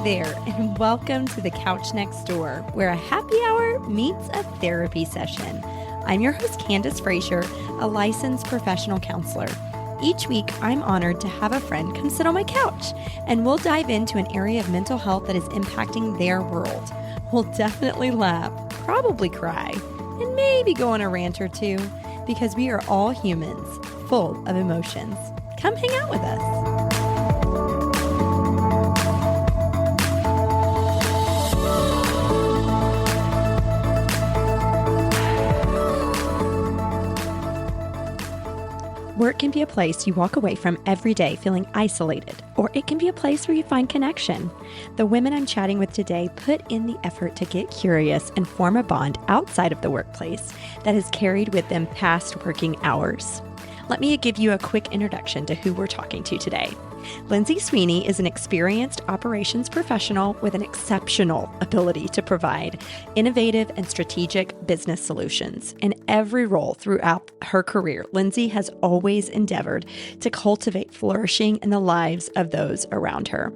there, and welcome to the Couch Next Door, where a happy hour meets a therapy session. I'm your host, Candace Frazier, a licensed professional counselor. Each week, I'm honored to have a friend come sit on my couch, and we'll dive into an area of mental health that is impacting their world. We'll definitely laugh, probably cry, and maybe go on a rant or two, because we are all humans, full of emotions. Come hang out with us. Work can be a place you walk away from every day feeling isolated, or it can be a place where you find connection. The women I'm chatting with today put in the effort to get curious and form a bond outside of the workplace that has carried with them past working hours. Let me give you a quick introduction to who we're talking to today. Lyndsey Sweeney is an experienced operations professional with an exceptional ability to provide innovative and strategic business solutions. In every role throughout her career, Lyndsey has always endeavored to cultivate flourishing in the lives of those around her.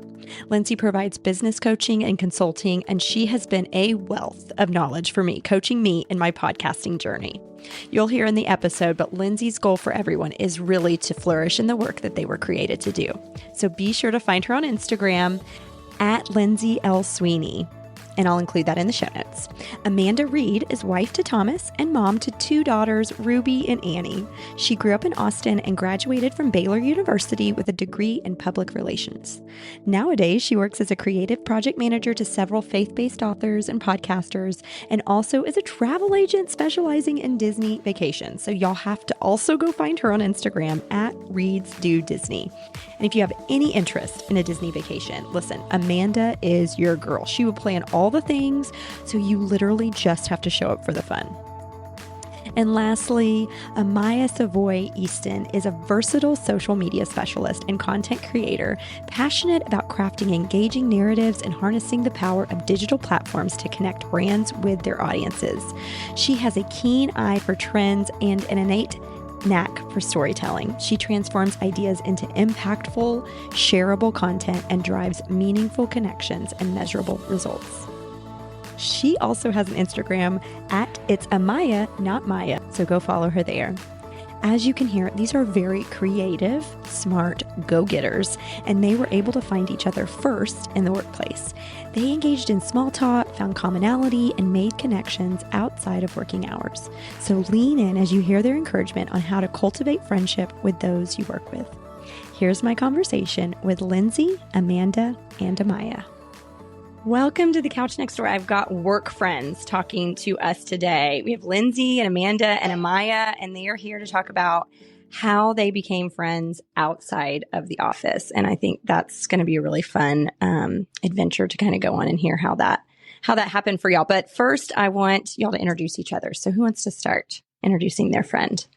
Lyndsey provides business coaching and consulting, and she has been a wealth of knowledge for me, coaching me in my podcasting journey. You'll hear in the episode, but Lyndsey's goal for everyone is really to flourish in the work that they were created to do. So be sure to find her on Instagram at Lyndsey L. Sweeney, and I'll include that in the show notes. Amanda Reed is wife to Thomas and mom to two daughters, Ruby and Annie. She grew up in Austin and graduated from Baylor University with a degree in public relations. Nowadays, she works as a creative project manager to several faith-based authors and podcasters, and also is a travel agent specializing in Disney vacations. So y'all have to also go find her on Instagram at Reeds Do Disney. And if you have any interest in a Disney vacation, listen, Amanda is your girl. She will plan all the things, so you literally just have to show up for the fun. And lastly, Amaya Savoy Easton is a versatile social media specialist and content creator, passionate about crafting engaging narratives and harnessing the power of digital platforms to connect brands with their audiences. She has a keen eye for trends and an innate knack for storytelling. She transforms ideas into impactful, shareable content and drives meaningful connections and measurable results. She also has an Instagram at It's Amaya, Not Maya, so go follow her there. As you can hear, these are very creative, smart go-getters, and they were able to find each other first in the workplace. They engaged in small talk, found commonality, and made connections outside of working hours. So lean in as you hear their encouragement on how to cultivate friendship with those you work with. Here's my conversation with Lyndsey, Amanda, and Amaya. Welcome to the Couch Next Door. I've got work friends talking to us today. We have Lyndsey and Amanda and Amaya, and they are here to talk about how they became friends outside of the office. And I think that's going to be a really fun adventure to kind of go on and hear how that happened for y'all. But first, I want y'all to introduce each other. So who wants to start introducing their friend?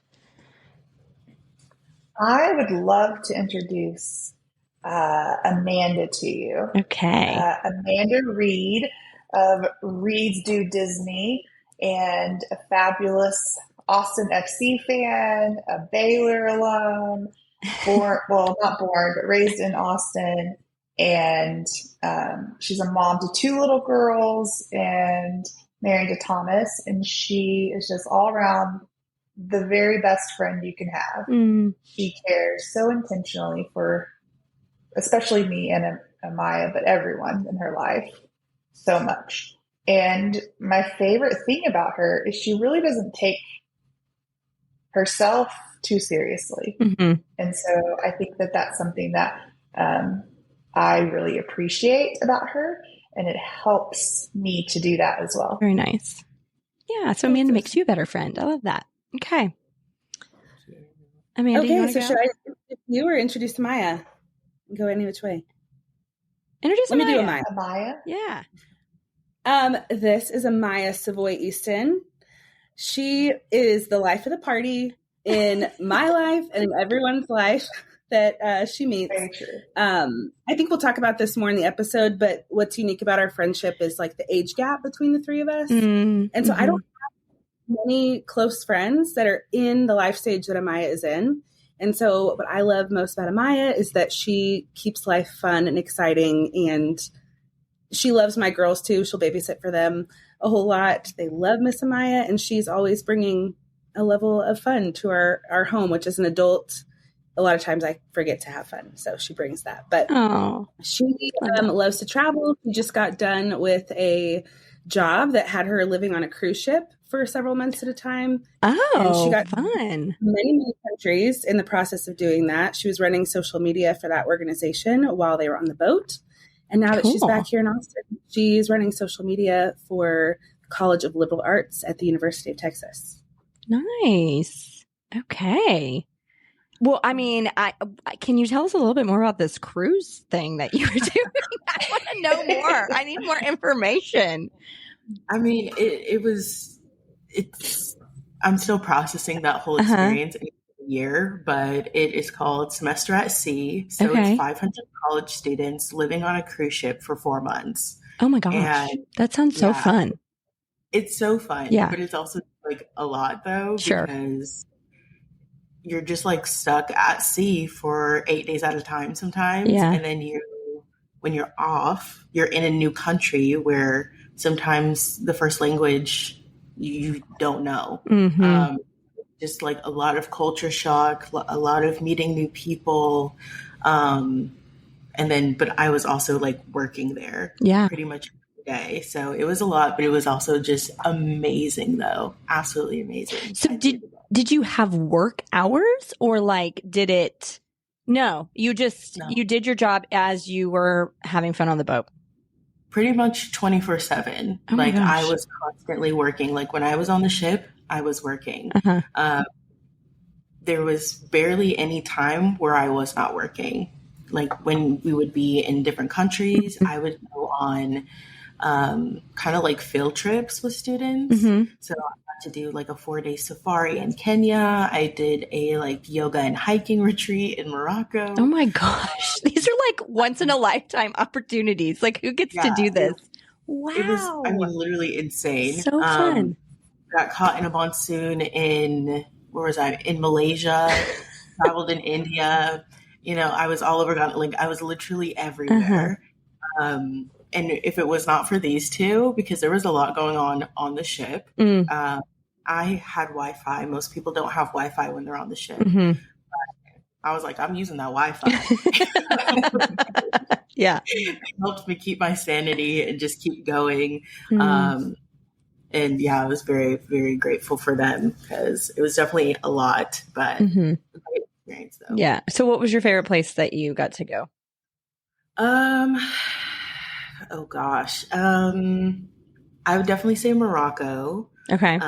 I would love to introduce Amanda to you. Okay. Amanda Reed of Reeds Do Disney, and a fabulous Austin FC fan, a Baylor alum, not born, but raised in Austin. And she's a mom to two little girls and married to Thomas. And she is just all around the very best friend you can have. She cares so intentionally for especially me and Amaya, but everyone in her life so much. And my favorite thing about her is she really doesn't take herself too seriously. Mm-hmm. And so I think that that's something that I really appreciate about her, and it helps me to do that as well. Very nice. Yeah, so Amanda makes you a better friend. I love that. Okay. Amanda, okay, so should I introduce you or introduce Amaya? Go any which way. Introduce Let Amaya. me do Amaya. Amaya? Yeah. This is Amaya Savoy Easton. She is the life of the party in my life and in everyone's life that she meets. Very true. I think we'll talk about this more in the episode, but what's unique about our friendship is like the age gap between the three of us. Mm-hmm. And so I don't have many close friends that are in the life stage that Amaya is in. And so what I love most about Amaya is that she keeps life fun and exciting and she loves my girls too. She'll babysit for them a whole lot. They love Miss Amaya, and she's always bringing a level of fun to our home, which as an adult, a lot of times I forget to have fun. So she brings that. But she loves to travel. She just got done with a job that had her living on a cruise ship for several months at a time. And she got fun. Many countries in the process of doing that. She was running social media for that organization while they were on the boat. And now that she's back here in Austin, she's running social media for the College of Liberal Arts at the University of Texas. Nice. Okay. Well, I mean, can you tell us a little bit more about this cruise thing that you were doing? I want to know more. I need more information. I mean, I'm still processing that whole experience in a year, but it is called Semester at Sea. So it's 500 college students living on a cruise ship for 4 months. Oh my gosh. And that sounds so fun. It's so fun. Yeah. But it's also like a lot though, because you're just like stuck at sea for 8 days at a time sometimes. Yeah. And then when you're off, you're in a new country where sometimes the first language you don't know. Mm-hmm. Just like a lot of culture shock, a lot of meeting new people. But I was also like working there pretty much every day. So it was a lot, but it was also just amazing though. Absolutely amazing. So did you have work hours or like No, you did your job as you were having fun on the boat. Pretty much 24/7. Oh like I was constantly working. Like when I was on the ship, I was working. There was barely any time where I was not working. Like when we would be in different countries, I would go on kind of like field trips with students. Mm-hmm. So I got to do like a 4-day safari in Kenya. I did a like yoga and hiking retreat in Morocco. Oh my gosh. These are like once in a lifetime opportunities. Like who gets to do this? Wow. It was, literally insane. So fun. Got caught in a monsoon in Malaysia, traveled in India. I was all over. Like I was literally everywhere. And if it was not for these two, because there was a lot going on the ship, I had Wi-Fi. Most people don't have Wi-Fi when they're on the ship. Mm-hmm. I was like, I'm using that Wi-Fi. Yeah. It helped me keep my sanity and just keep going. Mm-hmm. And I was very, very grateful for them because it was definitely a lot, but a great experience though. Yeah. So what was your favorite place that you got to go? Oh gosh. I would definitely say Morocco. Okay.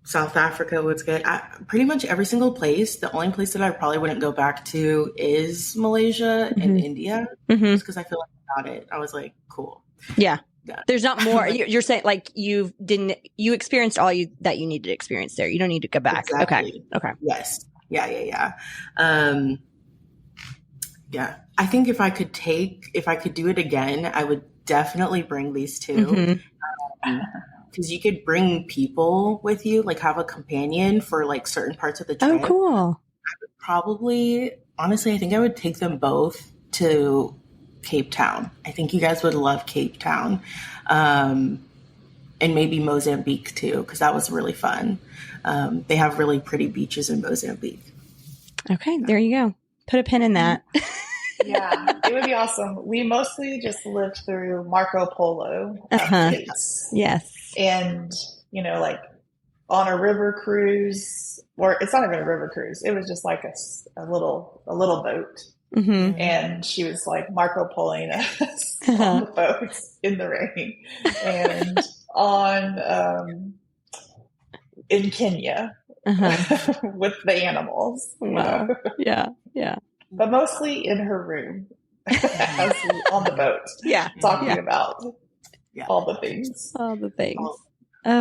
South Africa was good. Pretty much every single place. The only place that I probably wouldn't go back to is Malaysia and India, just because I feel like about it. I was like, cool. Yeah. There's not more. You're saying like you experienced all that you needed to experience there. You don't need to go back. Exactly. Okay. Yes. Yeah. Yeah. I think if I could do it again, I would definitely bring these two. Because you could bring people with you, like have a companion for like certain parts of the trip. Oh, cool. I would probably, honestly, I think I would take them both to Cape Town. I think you guys would love Cape Town. And maybe Mozambique too, because that was really fun. They have really pretty beaches in Mozambique. Okay, there you go. Put a pin in that. Yeah, it would be awesome. We mostly just lived through Marco Polo. Yes. And, like on a river cruise, or it's not even a river cruise. It was just like a little boat. Mm-hmm. And she was like Marco Poloing us on the boat in the rain. And in Kenya with the animals. Wow. Yeah. But mostly in her room on the boat. Yeah. Talking about all the things. Oh,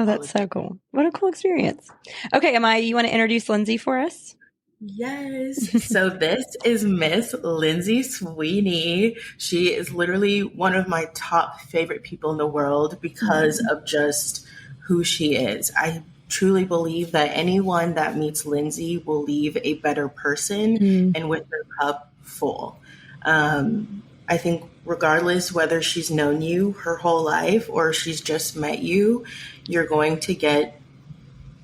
that's so cool. What a cool experience. Okay, Amaya, you want to introduce Lyndsey for us? Yes. So this is Miss Lyndsey Sweeney. She is literally one of my top favorite people in the world because of just who she is. I truly believe that anyone that meets Lyndsey will leave a better person and with their cup full. I think regardless whether she's known you her whole life or she's just met you, you're going to get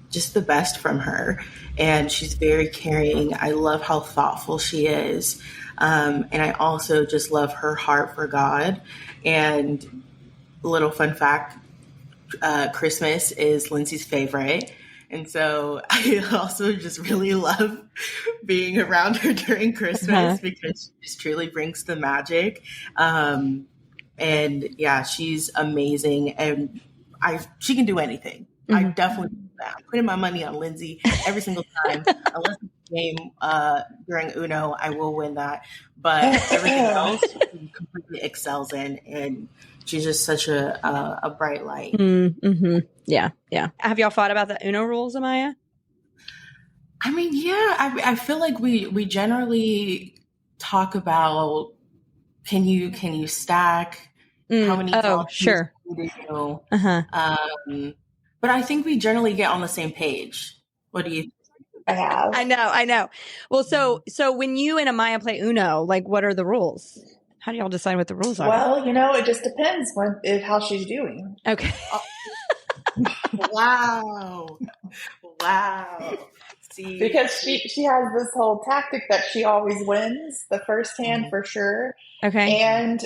just the best from her. And she's very caring. I love how thoughtful she is. And I also just love her heart for God. And a little fun fact, Christmas is Lyndsey's favorite. And so I also just really love being around her during Christmas because she just truly brings the magic. And yeah, she's amazing. And she can do anything. I definitely I'm putting my money on Lyndsey every single time. Unless it's a game during Uno, I will win that. But everything else, she completely excels in. And she's just such a bright light. Yeah, yeah. Have y'all thought about the Uno rules, Amaya? I mean, yeah. I feel like we generally talk about can you stack how many sure. you do. But I think we generally get on the same page. What do you think? I know. Well, so when you and Amaya play Uno, like, what are the rules? How do y'all decide what the rules are? Well, it just depends how she's doing. Okay. Wow. See, because she has this whole tactic that she always wins the first hand for sure. Okay. And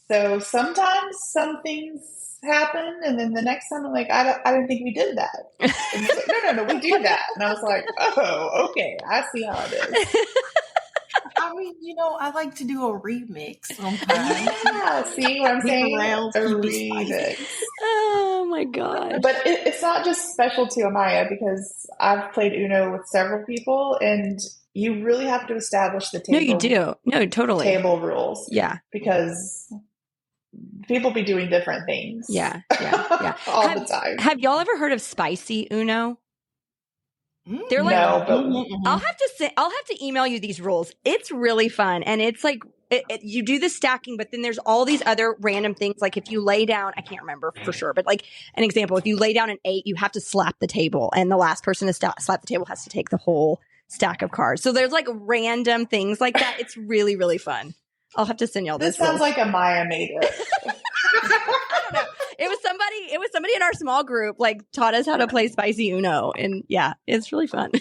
so sometimes some things happen, and then the next time I'm like, I didn't think we did that. And he's like, no, we do that. And I was like, oh, okay, I see how it is. I mean, I like to do a remix sometimes. Yeah, see what I'm saying? A remix. Oh my gosh. But it's not just special to Amaya, because I've played Uno with several people, and you really have to establish the table. No, you do. No, totally. Table rules. Yeah. Because people be doing different things. Yeah. All the time. Have y'all ever heard of spicy Uno? They're like, no, but I'll have to email you these rules. It's really fun. And it's like, you do the stacking, but then there's all these other random things. Like if you lay down, I can't remember for sure, but like an example, if you lay down an 8, you have to slap the table, and the last person to slap the table has to take the whole stack of cards. So there's like random things like that. It's really, really fun. I'll have to send y'all this. This sounds like Amaya made it. I don't know. It was somebody in our small group, like, taught us how to play spicy Uno, and yeah, it's really fun.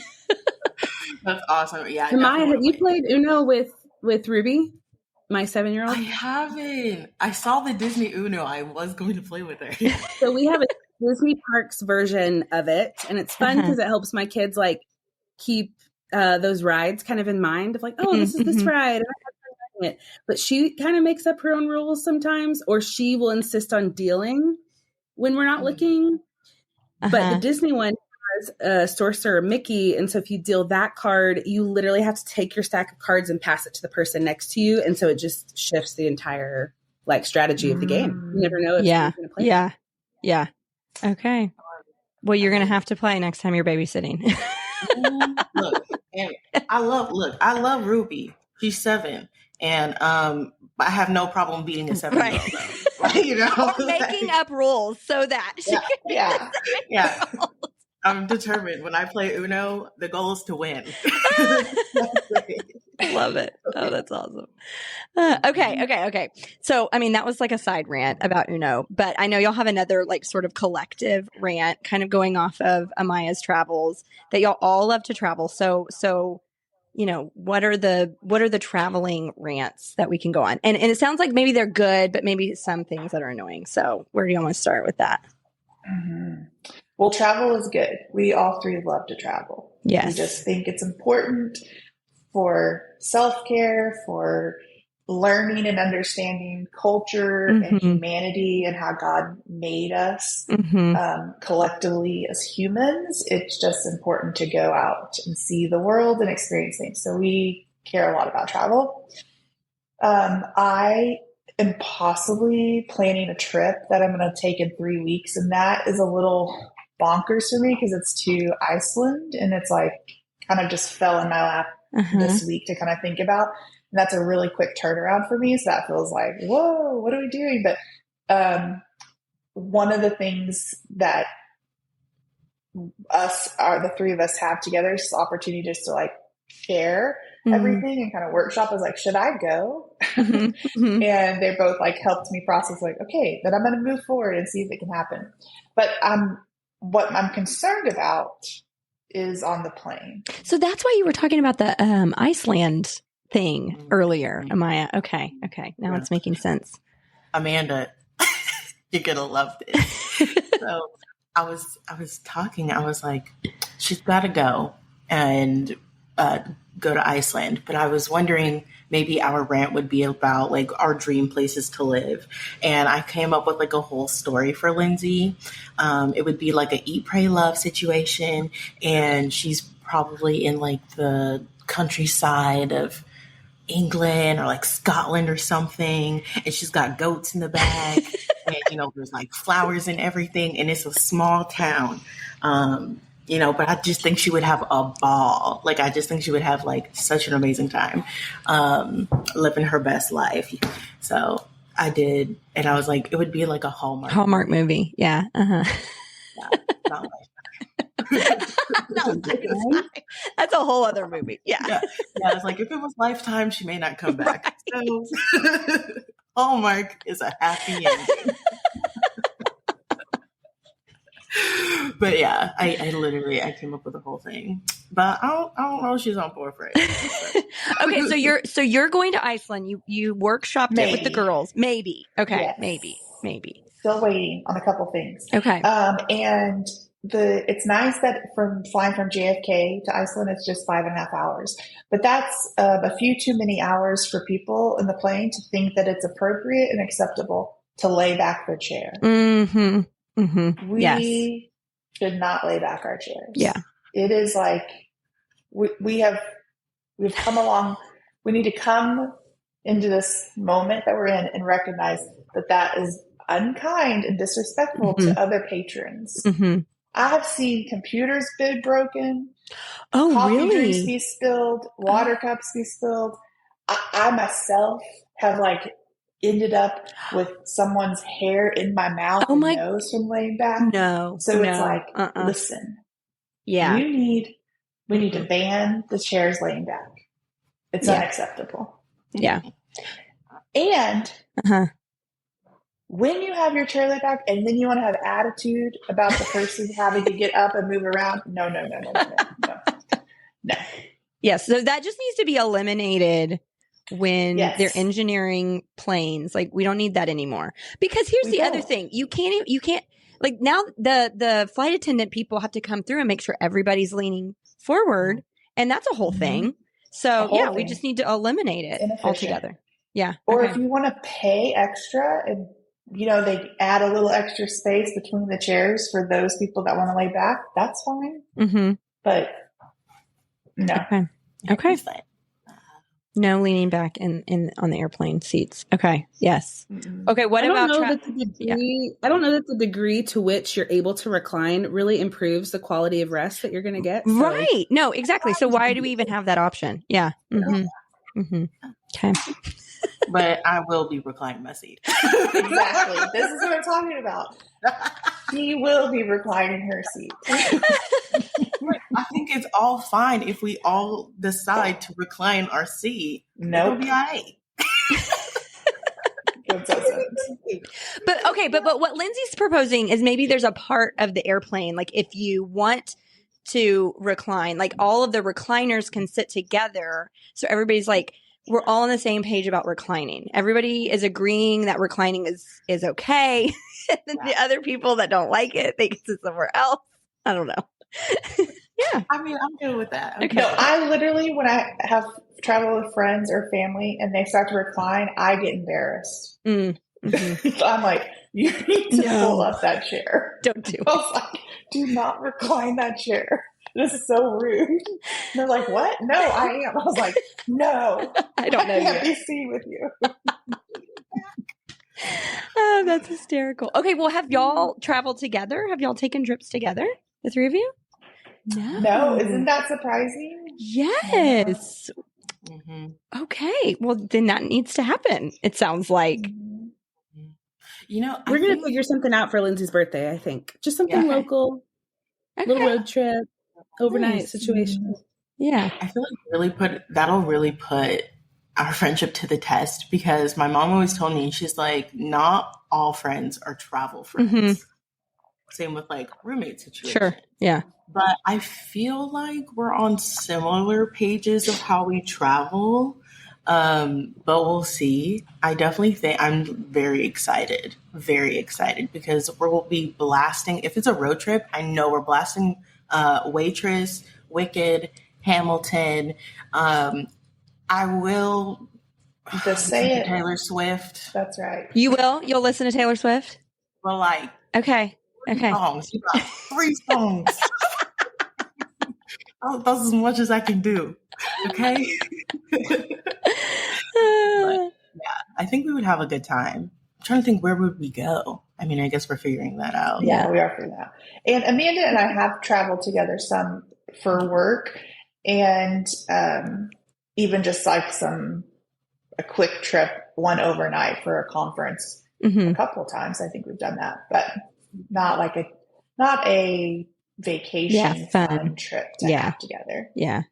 That's awesome. Yeah. Amaya, have you played Uno with Ruby, my 7-year-old? I haven't. I saw the Disney Uno. I was going to play with her. So we have a Disney Parks version of it, and it's fun because it helps my kids like keep those rides kind of in mind of like, oh, this is this ride. And it. But she kind of makes up her own rules sometimes, or she will insist on dealing when we're not looking. But the Disney one has a sorcerer Mickey, and so if you deal that card, you literally have to take your stack of cards and pass it to the person next to you, and so it just shifts the entire like strategy of the game. You never know if you're going to play. Yeah. Okay. Well, you're going to have to play next time you're babysitting. Look, and I love Ruby. She's 7. And I have no problem beating a 7-year-old. Or making up rules so that she yeah. I'm determined. When I play Uno, the goal is to win. Love it. Oh, that's awesome. Okay. So, I mean, that was like a side rant about Uno, but I know y'all have another like sort of collective rant kind of going off of Amaya's travels that y'all all love to travel. So, what are the traveling rants that we can go on? And it sounds like maybe they're good, but maybe some things that are annoying. So where do you want to start with that? Well, travel is good. We all three love to travel. Yes. We just think it's important for self-care, for learning and understanding culture and humanity and how God made us collectively as humans. It's just important to go out and see the world and experience things. So we care a lot about travel. I am possibly planning a trip that I'm going to take in 3 weeks, and that is a little bonkers for me because it's to Iceland, and it's like kind of just fell in my lap this week to kind of think about. And that's a really quick turnaround for me. So that feels like, whoa, what are we doing? But one of the things that the three of us have together is this opportunity just to like share everything and kind of workshop. I was like, should I go? And they both like helped me process like, okay, then I'm going to move forward and see if it can happen. But what I'm concerned about is on the plane. So that's why you were talking about the Iceland thing earlier, Amaya. Okay. Now it's making sense. Amanda, you're going to love this. So I was talking, I was like, she's got to go and go to Iceland. But I was wondering, maybe our rant would be about like our dream places to live. And I came up with like a whole story for Lyndsey. It would be like a eat, pray, love situation. And she's probably in like the countryside of England or like Scotland or something. And she's got goats in the back. And, there's like flowers and everything. And it's a small town. But I just think she would have a ball. Like, I just think she would have like such an amazing time, living her best life. So I did. And I was like, it would be like a Hallmark movie. Yeah. Uh-huh. Yeah, not Lifetime. That's a whole other movie. Yeah. I was like, if it was Lifetime, she may not come back. Right. So Hallmark is a happy ending. But yeah, I came up with the whole thing. But I don't know if she's on board for it. Okay, so you're going to Iceland. You workshopped it with the girls. Maybe. Okay, yes. Maybe. Still waiting on a couple things. Okay. And it's nice that flying from JFK to Iceland, it's just 5.5 hours. But that's a few too many hours for people in the plane to think that it's appropriate and acceptable to lay back their chair. Mm-hmm. We should not lay back our chairs. Yeah. It is like we've come along. We need to come into this moment that we're in and recognize that is unkind and disrespectful to other patrons. I have seen computers be broken. Oh, coffee really? Drinks be spilled, water cups be spilled. I myself have ended up with someone's hair in my mouth and nose from laying back. No. So it's like, listen. Yeah. We need to ban the chairs laying back. It's unacceptable. Yeah. And when you have your chair laid back and then you want to have attitude about the person having to get up and move around, no. Yes. So that just needs to be eliminated when they're engineering planes. Like, we don't need that anymore. Because here's the other thing. You can't like, now the flight attendant people have to come through and make sure everybody's leaning forward. And that's a whole thing. So we just need to eliminate it altogether. Yeah. Or if you want to pay extra and, they add a little extra space between the chairs for those people that want to lay back, that's fine. But no. Okay. No leaning back in on the airplane seats. Okay. Yes. Okay. What about? I don't know that the degree to which you're able to recline really improves the quality of rest that you're going to get. So. Right. No. Exactly. So why do we even have that option? Yeah. Okay. But I will be reclining my seat. Exactly. This is what I'm talking about. She will be reclining her seat. I think it's all fine if we all decide to recline our seat. Nope. It'll be all right. But what Lyndsey's proposing is maybe there's a part of the airplane, like if you want to recline, like all of the recliners can sit together. So everybody's like, we're all on the same page about reclining. Everybody is agreeing that reclining is okay. And then the other people that don't like it, they can sit somewhere else. I don't know. Yeah. I mean, I'm good with that. Okay. No, I literally, when I have traveled with friends or family and they start to recline, I get embarrassed. I'm like, you need to pull up that chair. Don't do it. I was like, do not recline that chair. This is so rude. And they're like, what? No, I am. I was like, no. I don't know. I can't be seen with you. Oh, that's hysterical. Okay, well, have y'all traveled together? Have y'all taken trips together? The three of you? No. Isn't that surprising? Yes. Okay. Well, then that needs to happen. It sounds like. We're going to figure something out for Lyndsey's birthday, I think. Just something local, little road trip, overnight situation. Yeah. I feel like that'll really put our friendship to the test, because my mom always told me, she's like, not all friends are travel friends. Mm-hmm. Same with like roommate situations. Sure. Yeah. But I feel like we're on similar pages of how we travel. But we'll see. I definitely think I'm very excited because we'll be blasting. If it's a road trip, I know we're blasting Waitress, Wicked, Hamilton. I will just say it. Taylor Swift. That's right. You will? You'll listen to Taylor Swift? Well, like, okay. Songs. You got 3 songs. That's as much as I can do. Okay. But, yeah, I think we would have a good time. I'm trying to think, where would we go? I mean, I guess we're figuring that out. Yeah, we are figuring that out. And Amanda and I have traveled together some for work, and even just like a quick trip, one overnight for a conference. Mm-hmm. A couple of times I think we've done that, but not a vacation fun trip to have together. Yeah.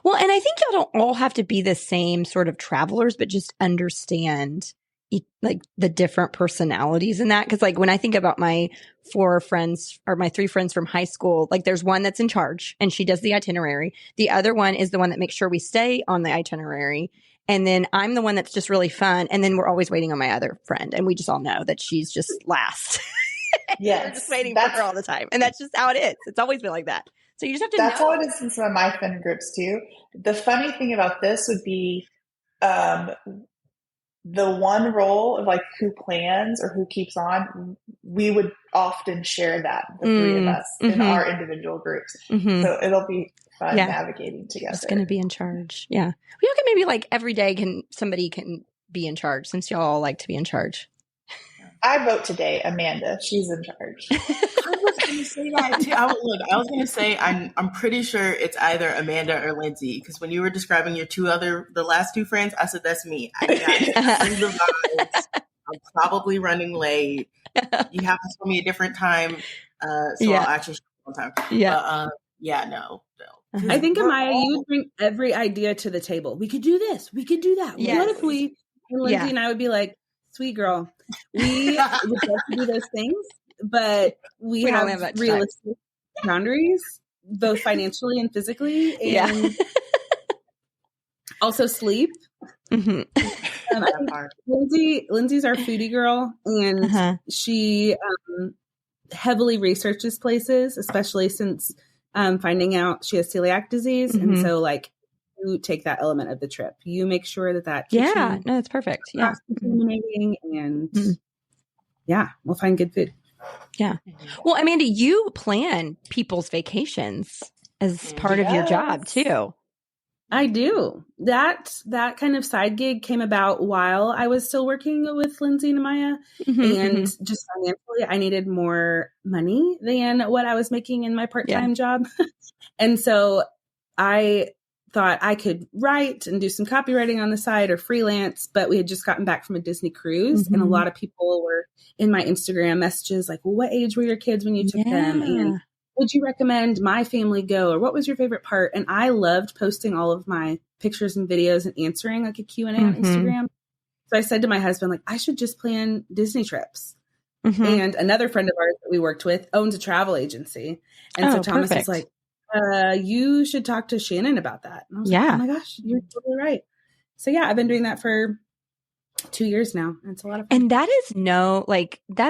Well, and I think y'all don't all have to be the same sort of travelers, but just understand like the different personalities in that. Cause like when I think about my 4 friends or my 3 friends from high school, like there's one that's in charge and she does the itinerary. The other one is the one that makes sure we stay on the itinerary. And then I'm the one that's just really fun. And then we're always waiting on my other friend. And we just all know that she's just last. Yes. We're just waiting for her all the time. And that's just how it is. It's always been like that. So you just have to That's know. how it is in some of my friend groups too. The funny thing about this would be the one role of like who plans or who keeps on, we would often share that, the 3 of us in our individual groups. So it'll be fun navigating together. Just going to be in charge. Yeah. We all can maybe like every day somebody can be in charge, since y'all all like to be in charge. I vote today, Amanda. She's in charge. I was going to say that too. I was going to say I'm pretty sure it's either Amanda or Lyndsey, because when you were describing the last 2 friends, I said that's me. I bring the vibes. I'm probably running late. You have to tell me a different time, so I'll actually show up on time. Yeah, but, no. I think Amaya, you would bring every idea to the table. We could do this. We could do that. Yes. What if we? And Lyndsey and I would be like, "Sweet girl, we would love to do those things, but we have realistic boundaries, both financially and physically, and also sleep." I think Lyndsey's our foodie girl, and she heavily researches places, especially since finding out she has celiac disease, and so like you take that element of the trip. You make sure that kitchen that's perfect. Yeah, contaminating, and we'll find good food. Yeah. Well, Amanda, you plan people's vacations as part of your job too. I do. That kind of side gig came about while I was still working with Lyndsey and Amaya, and just financially, I needed more money than what I was making in my part-time job. And so I thought I could write and do some copywriting on the side or freelance, but we had just gotten back from a Disney cruise, and a lot of people were in my Instagram messages like, well, what age were your kids when you took them? And would you recommend my family go? Or what was your favorite part? And I loved posting all of my pictures and videos and answering like a Q&A on Instagram. So I said to my husband, like, I should just plan Disney trips. And another friend of ours that we worked with owns a travel agency. And so Thomas was like, you should talk to Shannon about that. And I was like, oh my gosh, you're totally right. So I've been doing that for 2 years now. And it's a lot of fun. And that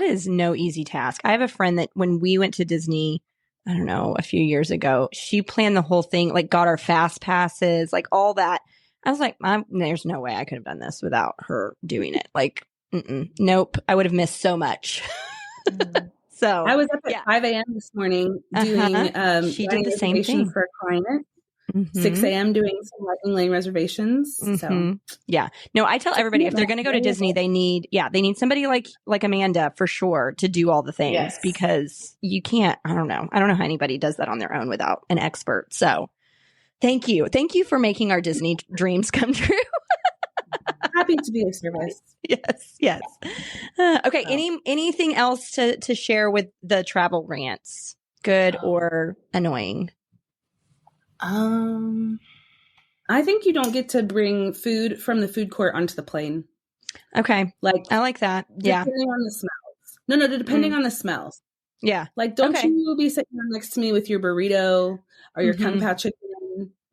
is no easy task. I have a friend that when we went to Disney, I don't know, a few years ago, she planned the whole thing, like got our fast passes, like all that. I was like, there's no way I could have done this without her doing it. Like, nope. I would have missed so much. So I was up at 5 a.m. this morning doing, she did the same thing for a client. 6 a.m. doing some lightning lane reservations. So no, I tell everybody if they're going to go to Disney, they need somebody like Amanda for sure to do all the things because you can't. I don't know how anybody does that on their own without an expert. So thank you for making our Disney dreams come true. Happy to be of service. Yes. Okay. Anything else to share with the travel rants? Good or annoying? I think you don't get to bring food from the food court onto the plane. Okay. Like, I like that. Yeah. Depending on the smells. No, depending on the smells. Yeah. Like, don't you be sitting next to me with your burrito or your kung pao chicken.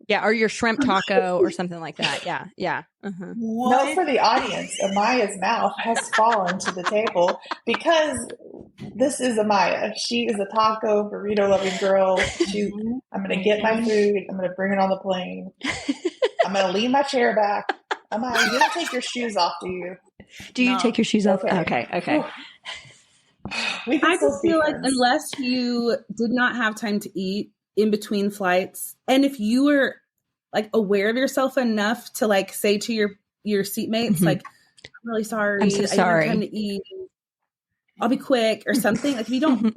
Yeah, or your shrimp taco or something like that. Yeah, yeah. No, for the audience, Amaya's mouth has fallen to the table because this is Amaya. She is a taco burrito loving girl. I'm going to get my food. I'm going to bring it on the plane. I'm going to lean my chair back. Amaya, you don't take your shoes off, do you? Do you take your shoes off? Okay. I just feel like unless you did not have time to eat in between flights, and if you were like aware of yourself enough to like say to your seatmates, like, I'm really sorry. I'm so sorry. I don't have time to eat. I'll be quick or something. Like if you don't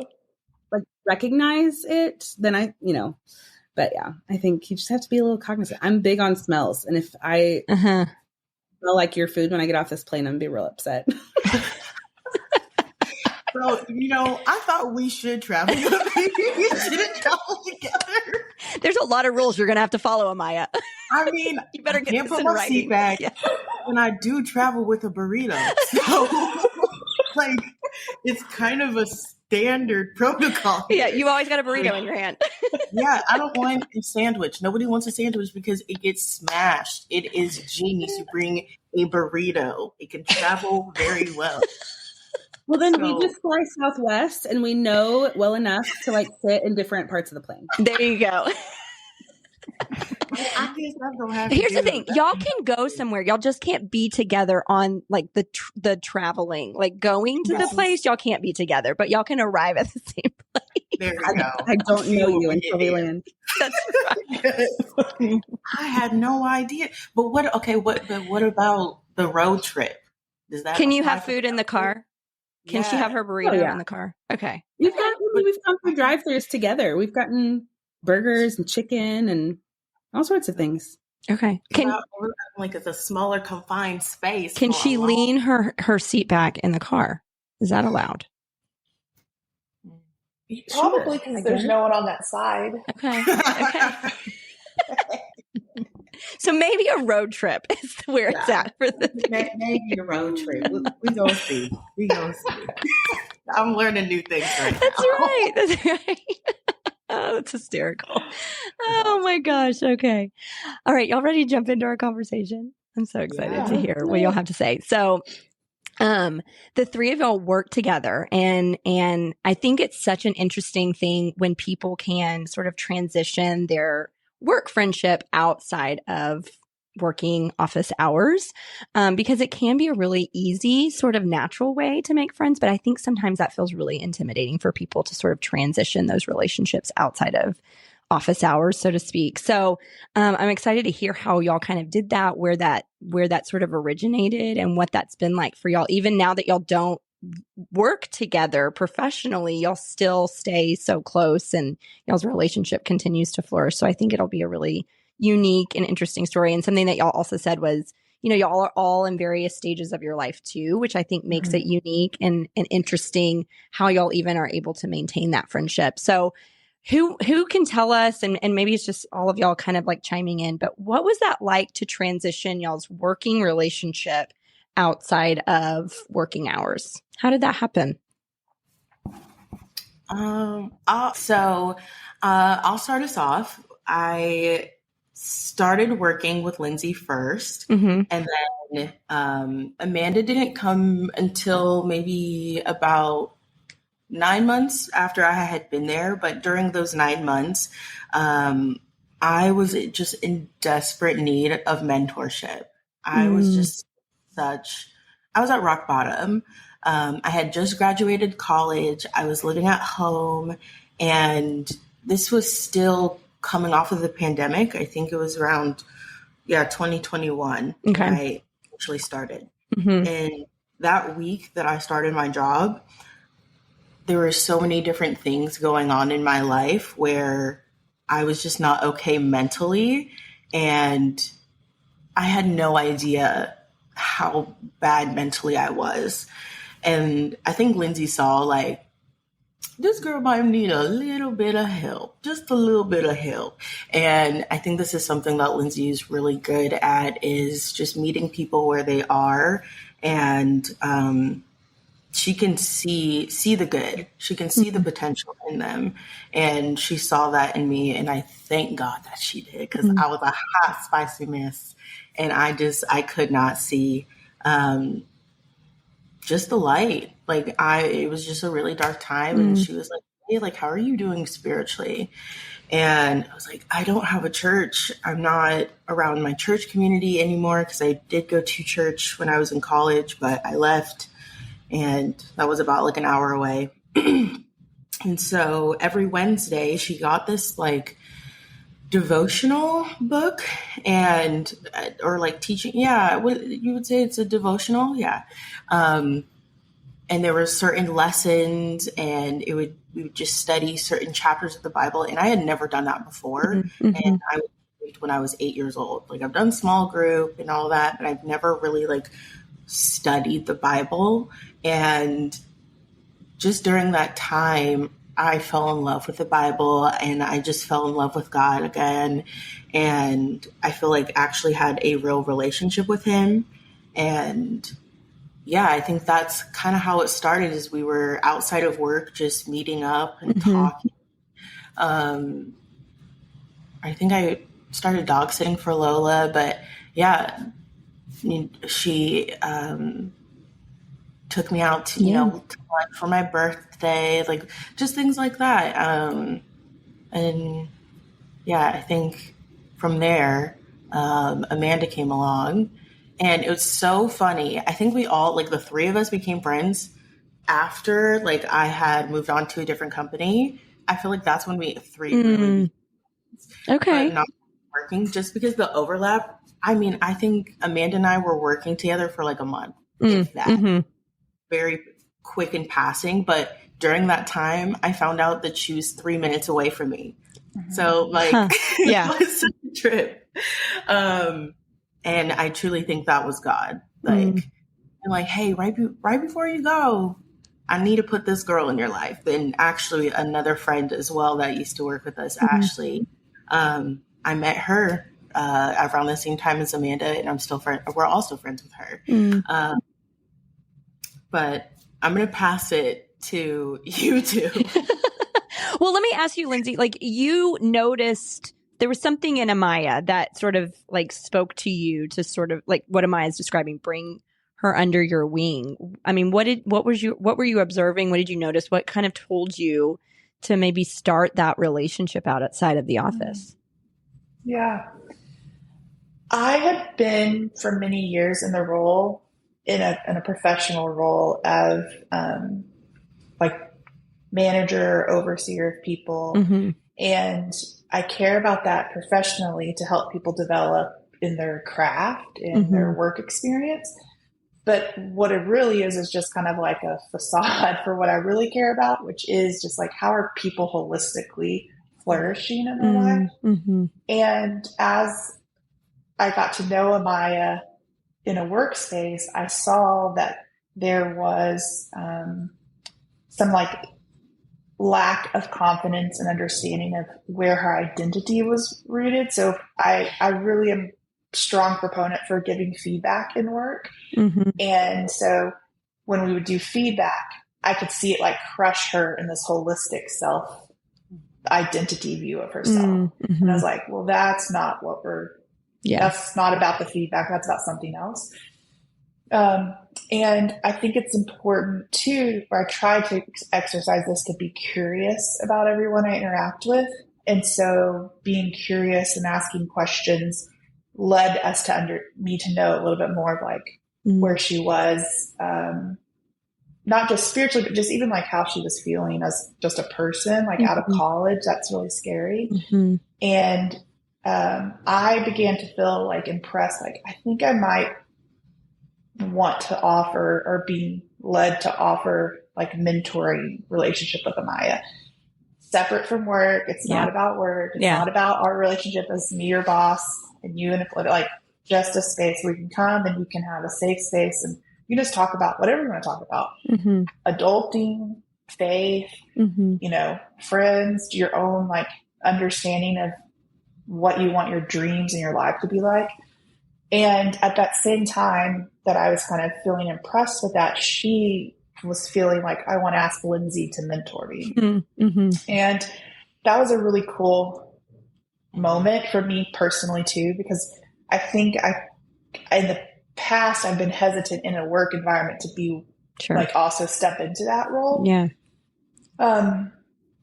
like recognize it, then but yeah, I think you just have to be a little cognizant. I'm big on smells. And if I smell like your food when I get off this plane, I'm gonna be real upset. Bro, I thought we should travel. We shouldn't travel together. There's a lot of rules you're going to have to follow, Amaya. I mean, you better get this in writing. When I do travel with a burrito. So, like, it's kind of a standard protocol. Yeah, you always got a burrito in your hand. Yeah, I don't want a sandwich. Nobody wants a sandwich because it gets smashed. It is genius to bring a burrito. It can travel very well. Well, then we just fly Southwest and we know well enough to like sit in different parts of the plane. There you go. Here's the thing. Y'all can go somewhere. Y'all just can't be together on like the traveling, like going to the place. Y'all can't be together, but y'all can arrive at the same place. There you go. I don't know you until we land. That's right. I had no idea. But what about the road trip? Can you have food in the car? Can she have her burrito in the car? Okay. We've gone through drive-thrus together. We've gotten burgers and chicken and all sorts of things. Okay. Like it's a smaller confined space. Can she lean her seat back in the car? Is that allowed? Probably because there's no one on that side. Okay. So maybe a road trip is where it's at for the day. Maybe a road trip. We go see. I'm learning new things right now. That's right. Oh, that's hysterical. Oh my gosh. Okay. All right. Y'all ready to jump into our conversation? I'm so excited to hear what y'all have to say. So, the three of y'all work together and I think it's such an interesting thing when people can sort of transition their work friendship outside of working office hours, because it can be a really easy sort of natural way to make friends. But I think sometimes that feels really intimidating for people to sort of transition those relationships outside of office hours, so to speak. So I'm excited to hear how y'all kind of did that, where that sort of originated and what that's been like for y'all. Even now that y'all don't work together professionally, y'all still stay so close and y'all's relationship continues to flourish. So I think it'll be a really unique and interesting story. And something that y'all also said was, y'all are all in various stages of your life too, which I think makes it unique and interesting how y'all even are able to maintain that friendship. So who can tell us, and maybe it's just all of y'all kind of like chiming in, but what was that like to transition y'all's working relationship outside of working hours? How did that happen? I'll start us off. I started working with Lyndsey first, and then Amanda didn't come until maybe about 9 months after I had been there. But during those 9 months, I was just in desperate need of mentorship. I was I was at rock bottom. I had just graduated college. I was living at home, and this was still coming off of the pandemic. I think it was around 2021 when I actually started. And that week that I started my job, there were so many different things going on in my life where I was just not okay mentally. And I had no idea how bad mentally I was. And I think Lyndsey saw like this girl might need a little bit of help, just a little bit of help. And I think this is something that Lyndsey is really good at, is just meeting people where they are. And she can see the good. She can see the potential in them. And she saw that in me. And I thank God that she did, because I was a hot, spicy mess. And I could not see just the light. Like it was just a really dark time. And she was like, hey, like, how are you doing spiritually? And I was like, I don't have a church. I'm not around my church community anymore, because I did go to church when I was in college, but I left, and that was about like an hour away. And so every Wednesday she got this like devotional book, and or like teaching. Yeah, you would say it's a devotional. Yeah. And there were certain lessons, and we would just study certain chapters of the Bible. And I had never done that before. And I was saved when I was 8 years old. Like, I've done small group and all that, but I've never really like studied the Bible. And just during that time, I fell in love with the Bible, and I just fell in love with God again. And I feel like actually had a real relationship with him. And yeah, I think that's kind of how it started, is we were outside of work, just meeting up and talking. I think I started dog sitting for Lola, but yeah, she took me out to, to lunch for my birthday, like just things like that. And yeah, I think from there, Amanda came along. And it was so funny. I think we all, like the three of us, became friends after like I had moved on to a different company. I feel like that's when we really okay, but not working, just because the overlap. I mean, I think Amanda and I were working together for like a month, if that. Very quick in passing, but during that time, I found out that she was 3 minutes away from me. So like, it was such a trip. And I truly think that was God. Like, like, hey, right before you go, I need to put this girl in your life. And actually another friend as well that used to work with us, Ashley, I met her around the same time as Amanda, and we're also friends with her. But I'm going to pass it to you two. Well, let me ask you, Lyndsey, like, you noticed there was something in Amaya that sort of like spoke to you to sort of like what Amaya is describing, bring her under your wing. I mean, what were you observing? What did you notice? What kind of told you to maybe start that relationship outside of the office? Yeah. I had been for many years in the role, in a professional role of like manager, overseer of people. And I care about that professionally to help people develop in their craft and their work experience. But what it really is just kind of like a facade for what I really care about, which is just like, how are people holistically flourishing in their life? And as I got to know Amaya in a workspace, I saw that there was some like lack of confidence and understanding of where her identity was rooted. So I really am a strong proponent for giving feedback in work. And so when we would do feedback, I could see it like crush her in this holistic self identity view of herself. And I was like, well, that's not what that's not about the feedback. That's about something else. And I think it's important too, or I try to exercise this, to be curious about everyone I interact with. And so being curious and asking questions led us to me to know a little bit more of like where she was, not just spiritually, but just even like how she was feeling as just a person, like out of college. That's really scary. And I began to feel like impressed. Like, I think I might want to offer, or be led to offer, like mentoring relationship with Amaya, separate from work. It's not about work. It's not about our relationship as me, your boss, and you, and like just a space where you can come and you can have a safe space and you just talk about whatever you want to talk about. Adulting, faith, friends, your own like understanding of what you want your dreams and your life to be like. And at that same time that I was kind of feeling impressed with that, she was feeling like, I want to ask Lyndsey to mentor me. Mm-hmm. And that was a really cool moment for me personally too, because I think in the past, I've been hesitant in a work environment to be like also step into that role. Yeah.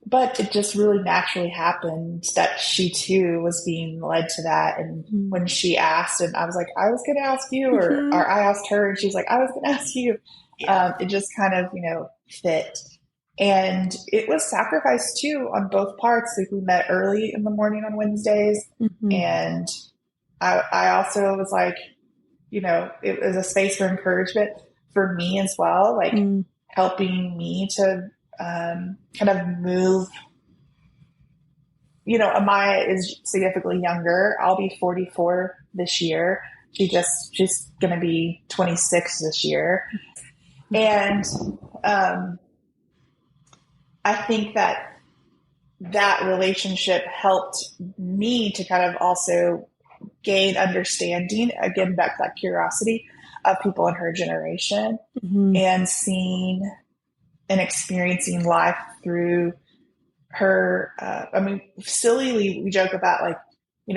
But it just really naturally happened that she too was being led to that. And when she asked, and I was like, I was going to ask you, or I asked her, and she was like, I was going to ask you. Yeah. It just kind of, fit. And it was sacrifice too on both parts. Like we met early in the morning on Wednesdays. Mm-hmm. And I also was like, it was a space for encouragement for me as well, like helping me to kind of move. Amaya is significantly younger. I'll be 44 this year. She's going to be 26 this year. And I think that relationship helped me to kind of also gain understanding, again, back to that curiosity of people in her generation, and seeing and experiencing life through her. Sillily, we joke about like,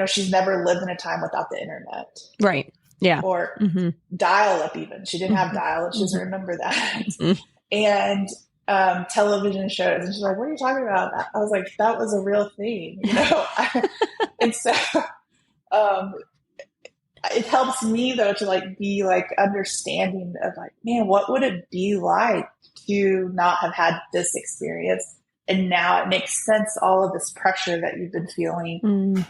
she's never lived in a time without the internet. Right. Yeah. Or dial-up even. She didn't have dial-up. She doesn't remember that. And television shows. And she's like, what are you talking about? I was like, that was a real thing, And so it helps me though to like be like understanding of like, man, what would it be like to not have had this experience? And now it makes sense, all of this pressure that you've been feeling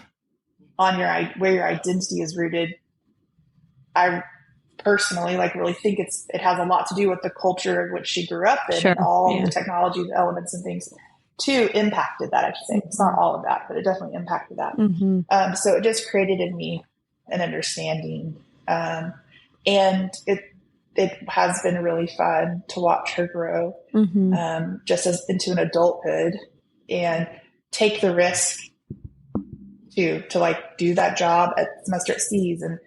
on where your identity is rooted. I personally like really think it has a lot to do with the culture in which she grew up in, and all the technology elements and things too impacted that. I should say it's not all of that, but it definitely impacted that. So it just created in me an understanding, and it has been really fun to watch her grow, just as into an adulthood, and take the risk to like do that job at semester at C's, and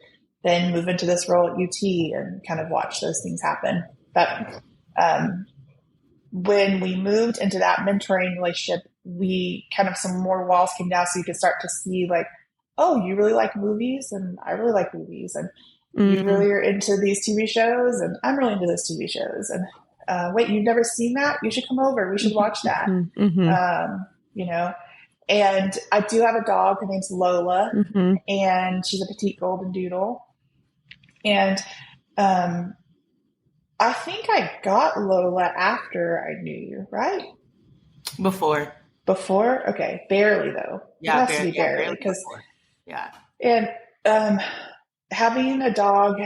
then move into this role at UT and kind of watch those things happen. But when we moved into that mentoring relationship, we kind of some more walls came down, so you could start to see like, oh, you really like movies, and I really like movies, and you really are into these TV shows, and I'm really into those TV shows. And wait, you've never seen that? You should come over. We should watch that. And I do have a dog. Her name's Lola, and she's a petite golden doodle. And I think I got Lola after I knew you, right? Before? Okay. Barely, though. Yeah, it has to be barely. Because, yeah. And having a dog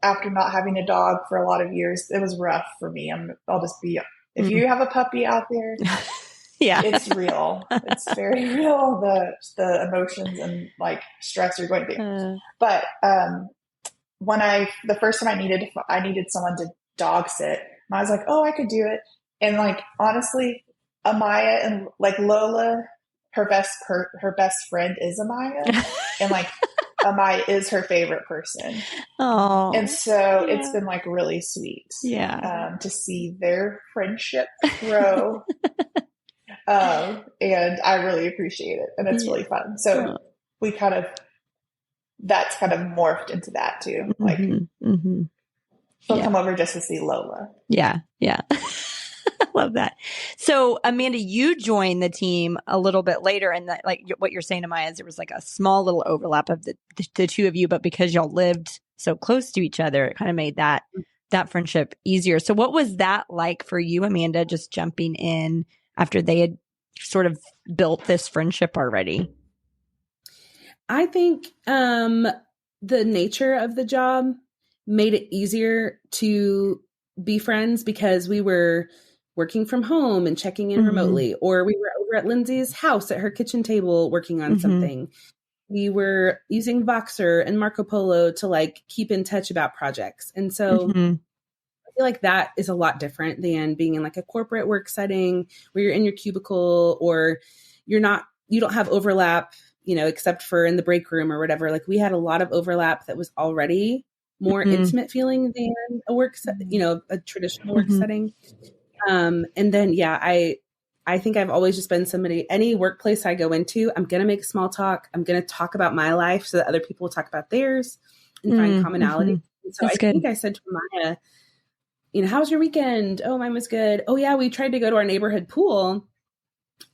after not having a dog for a lot of years, it was rough for me. I'll just be, if you have a puppy out there, it's real. It's very real, the emotions and like stress you're going through. But the first time I needed someone to dog sit, and I was like, oh, I could do it. And like, honestly, Amaya and like Lola, her best friend is Amaya, and like Amaya is her favorite person. Oh, and so it's been like really sweet, to see their friendship grow. And I really appreciate it, and it's really fun. So we that's kind of morphed into that too. Like, she'll come over just to see Lola. Yeah. I love that. So Amanda, you joined the team a little bit later, and that, like what you're saying to Maya, is there was like a small little overlap of the two of you, but because y'all lived so close to each other, it kind of made that friendship easier. So what was that like for you, Amanda, just jumping in after they had sort of built this friendship already? I think the nature of the job made it easier to be friends, because we were working from home and checking in remotely, or we were over at Lyndsey's house at her kitchen table working on something. We were using Voxer and Marco Polo to like keep in touch about projects. And so feel like that is a lot different than being in like a corporate work setting where you're in your cubicle, or you don't have overlap, except for in the break room or whatever. Like we had a lot of overlap that was already more intimate feeling than a work a traditional work setting. And then, I think I've always just been somebody, any workplace I go into, I'm going to make small talk. I'm going to talk about my life so that other people will talk about theirs and find commonality. So I think I said to Amaya, how was your weekend? Oh, mine was good. Oh yeah, we tried to go to our neighborhood pool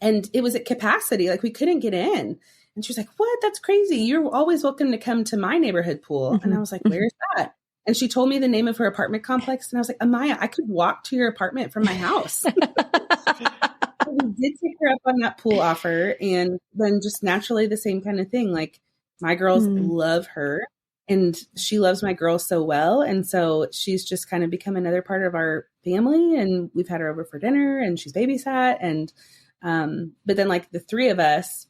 and it was at capacity. Like we couldn't get in. And she was like, what? That's crazy. You're always welcome to come to my neighborhood pool. And I was like, where's that? And she told me the name of her apartment complex. And I was like, Amaya, I could walk to your apartment from my house. We did take her up on that pool offer. And then just naturally the same kind of thing. Like my girls love her and she loves my girls so well. And so she's just kind of become another part of our family. And we've had her over for dinner and she's babysat. And, but then like the three of us,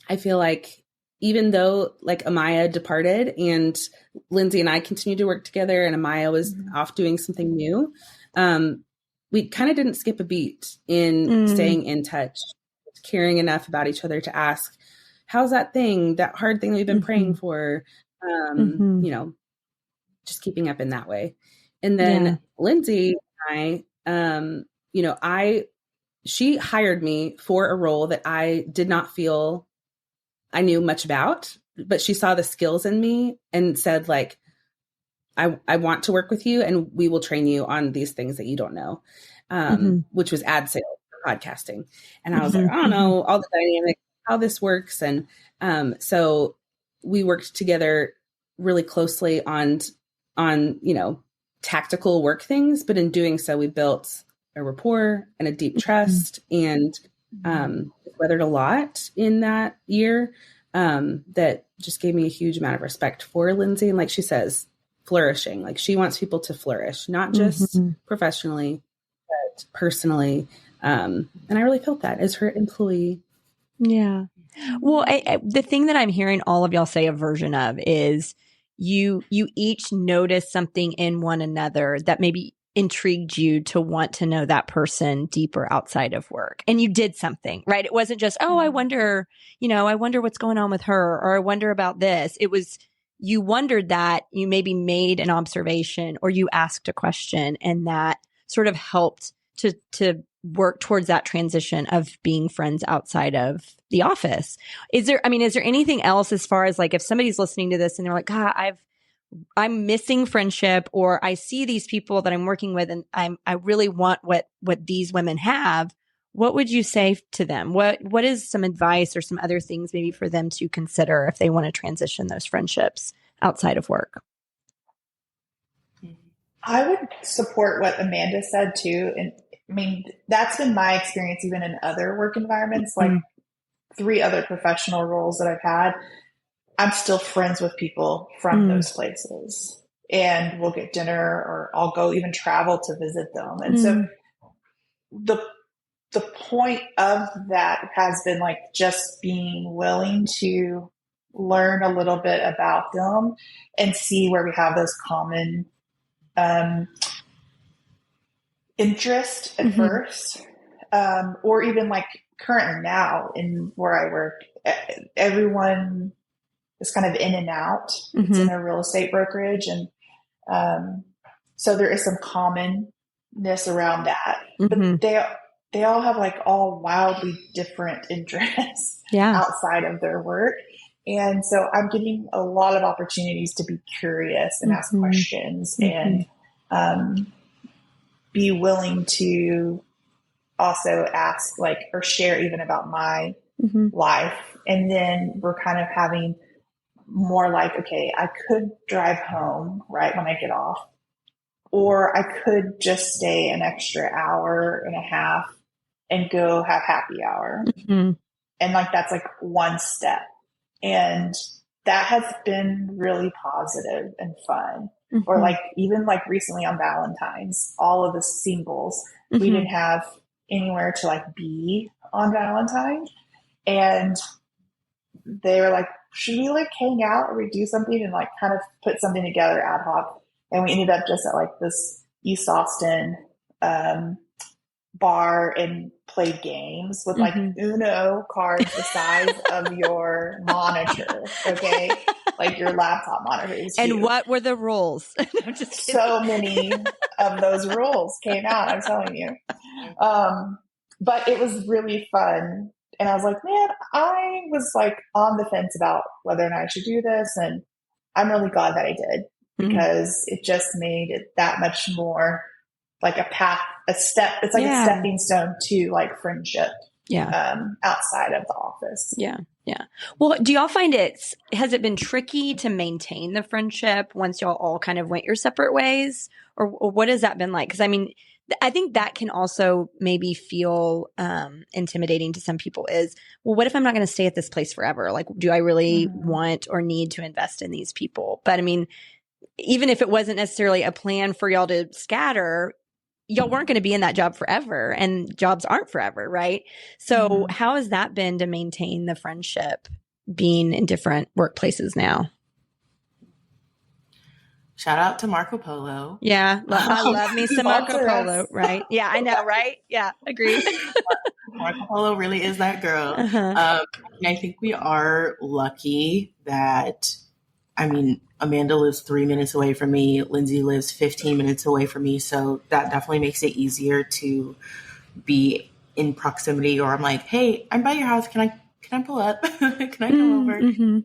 I feel like even though like Amaya departed and Lyndsey and I continued to work together and Amaya was off doing something new, we kind of didn't skip a beat in staying in touch, caring enough about each other to ask, how's that hard thing that we've been praying for, just keeping up in that way. And then Lyndsey and I, she hired me for a role that I did not feel I knew much about, but she saw the skills in me and said like, I want to work with you and we will train you on these things that you don't know, which was ad sales for podcasting. And I was like, I don't know all the dynamics, how this works. And so we worked together really closely on tactical work things, but in doing so, we built a rapport and a deep trust and weathered a lot in that year that just gave me a huge amount of respect for Lyndsey. And like she says, flourishing, like she wants people to flourish, not just professionally, but personally. And I really felt that as her employee. Yeah. Well, the thing that I'm hearing all of y'all say a version of is you each notice something in one another that maybe intrigued you to want to know that person deeper outside of work. And you did something, right? It wasn't just, I wonder what's going on with her, or I wonder about this. It was, you wondered that, you maybe made an observation or you asked a question, and that sort of helped to work towards that transition of being friends outside of the office. Is there anything else as far as like, if somebody's listening to this and they're like, God, I'm missing friendship, or I see these people that I'm working with and I really want what these women have, what would you say to them? What is some advice or some other things maybe for them to consider if they want to transition those friendships outside of work? I would support what Amanda said too. And I mean, that's been my experience even in other work environments, like 3 other professional roles that I've had. I'm still friends with people from those places, and we'll get dinner, or I'll go even travel to visit them. And so the point of that has been like just being willing to learn a little bit about them and see where we have those common interest at first, or even like currently now in where I work, everyone is kind of in and out. It's in a real estate brokerage. And so there is some commonness around that, but they all have like all wildly different interests outside of their work. And so I'm getting a lot of opportunities to be curious and ask questions and be willing to also ask like, or share even about my life. And then we're kind of having more like, okay, I could drive home right when I get off, or I could just stay an extra hour and a half and go have happy hour. And like, that's like one step. And that has been really positive and fun. Or like, even like recently on Valentine's, all of the singles, we didn't have anywhere to like be on Valentine's. And they were like, should we like hang out or we do something, and like kind of put something together ad hoc. And we ended up just at like this East Austin bar and played games with like Uno cards the size of your monitor. Okay. Like your laptop monitor. And huge. What were the rules? No, so many of those rules came out, I'm telling you. But it was really fun. And I was like, man, I was like on the fence about whether or not I should do this. And I'm really glad that I did, because it just made it that much more like a path, a step. It's like a stepping stone to like friendship. Outside of the office. Yeah. Well, do y'all find has it been tricky to maintain the friendship once y'all all kind of went your separate ways, or what has that been like? Because I mean, I think that can also maybe feel intimidating to some people is, well, what if I'm not going to stay at this place forever? Like, do I really want or need to invest in these people? But I mean, even if it wasn't necessarily a plan for y'all to scatter, y'all weren't going to be in that job forever, and jobs aren't forever, right? So how has that been to maintain the friendship being in different workplaces now? Shout out to Marco Polo. Yeah. I love me some Marco Polo, right? Yeah, I know, right? Yeah, agreed. Marco Polo really is that girl. I think we are lucky that, I mean, Amanda lives 3 minutes away from me. Lyndsey lives 15 minutes away from me. So that definitely makes it easier to be in proximity, or I'm like, hey, I'm by your house. Can I pull up? Can I come over?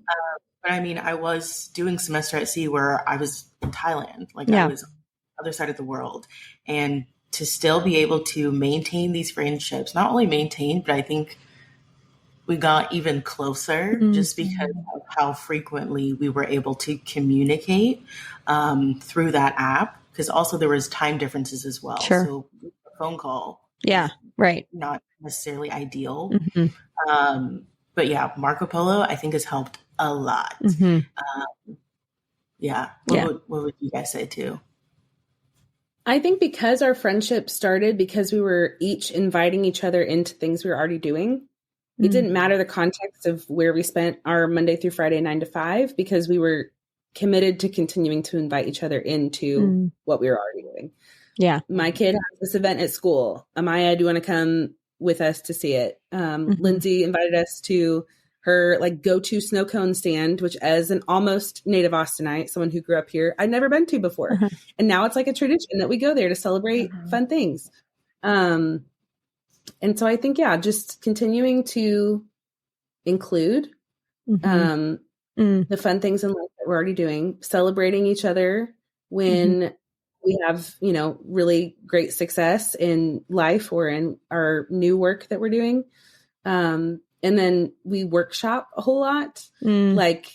But I mean, I was doing semester at sea where I was in Thailand, like I was on the other side of the world, and to still be able to maintain these friendships, not only maintain, but I think we got even closer just because of how frequently we were able to communicate through that app. Because also there was time differences as well. Sure. So a phone call. Yeah. Right. Not necessarily ideal. But yeah, Marco Polo, I think, has helped a lot. What would you guys say too? I think because our friendship started because we were each inviting each other into things we were already doing. It didn't matter the context of where we spent our Monday through Friday 9 to 5, because we were committed to continuing to invite each other into what we were already doing. Yeah. My kid has this event at school. Amaya, do you want to come with us to see it? Lyndsey invited us to her like go-to snow cone stand, which as an almost native Austinite, someone who grew up here, I'd never been to before. And now it's like a tradition that we go there to celebrate fun things. And so I think, just continuing to include the fun things in life that we're already doing, celebrating each other when we have, really great success in life or in our new work that we're doing. And then we workshop a whole lot. Like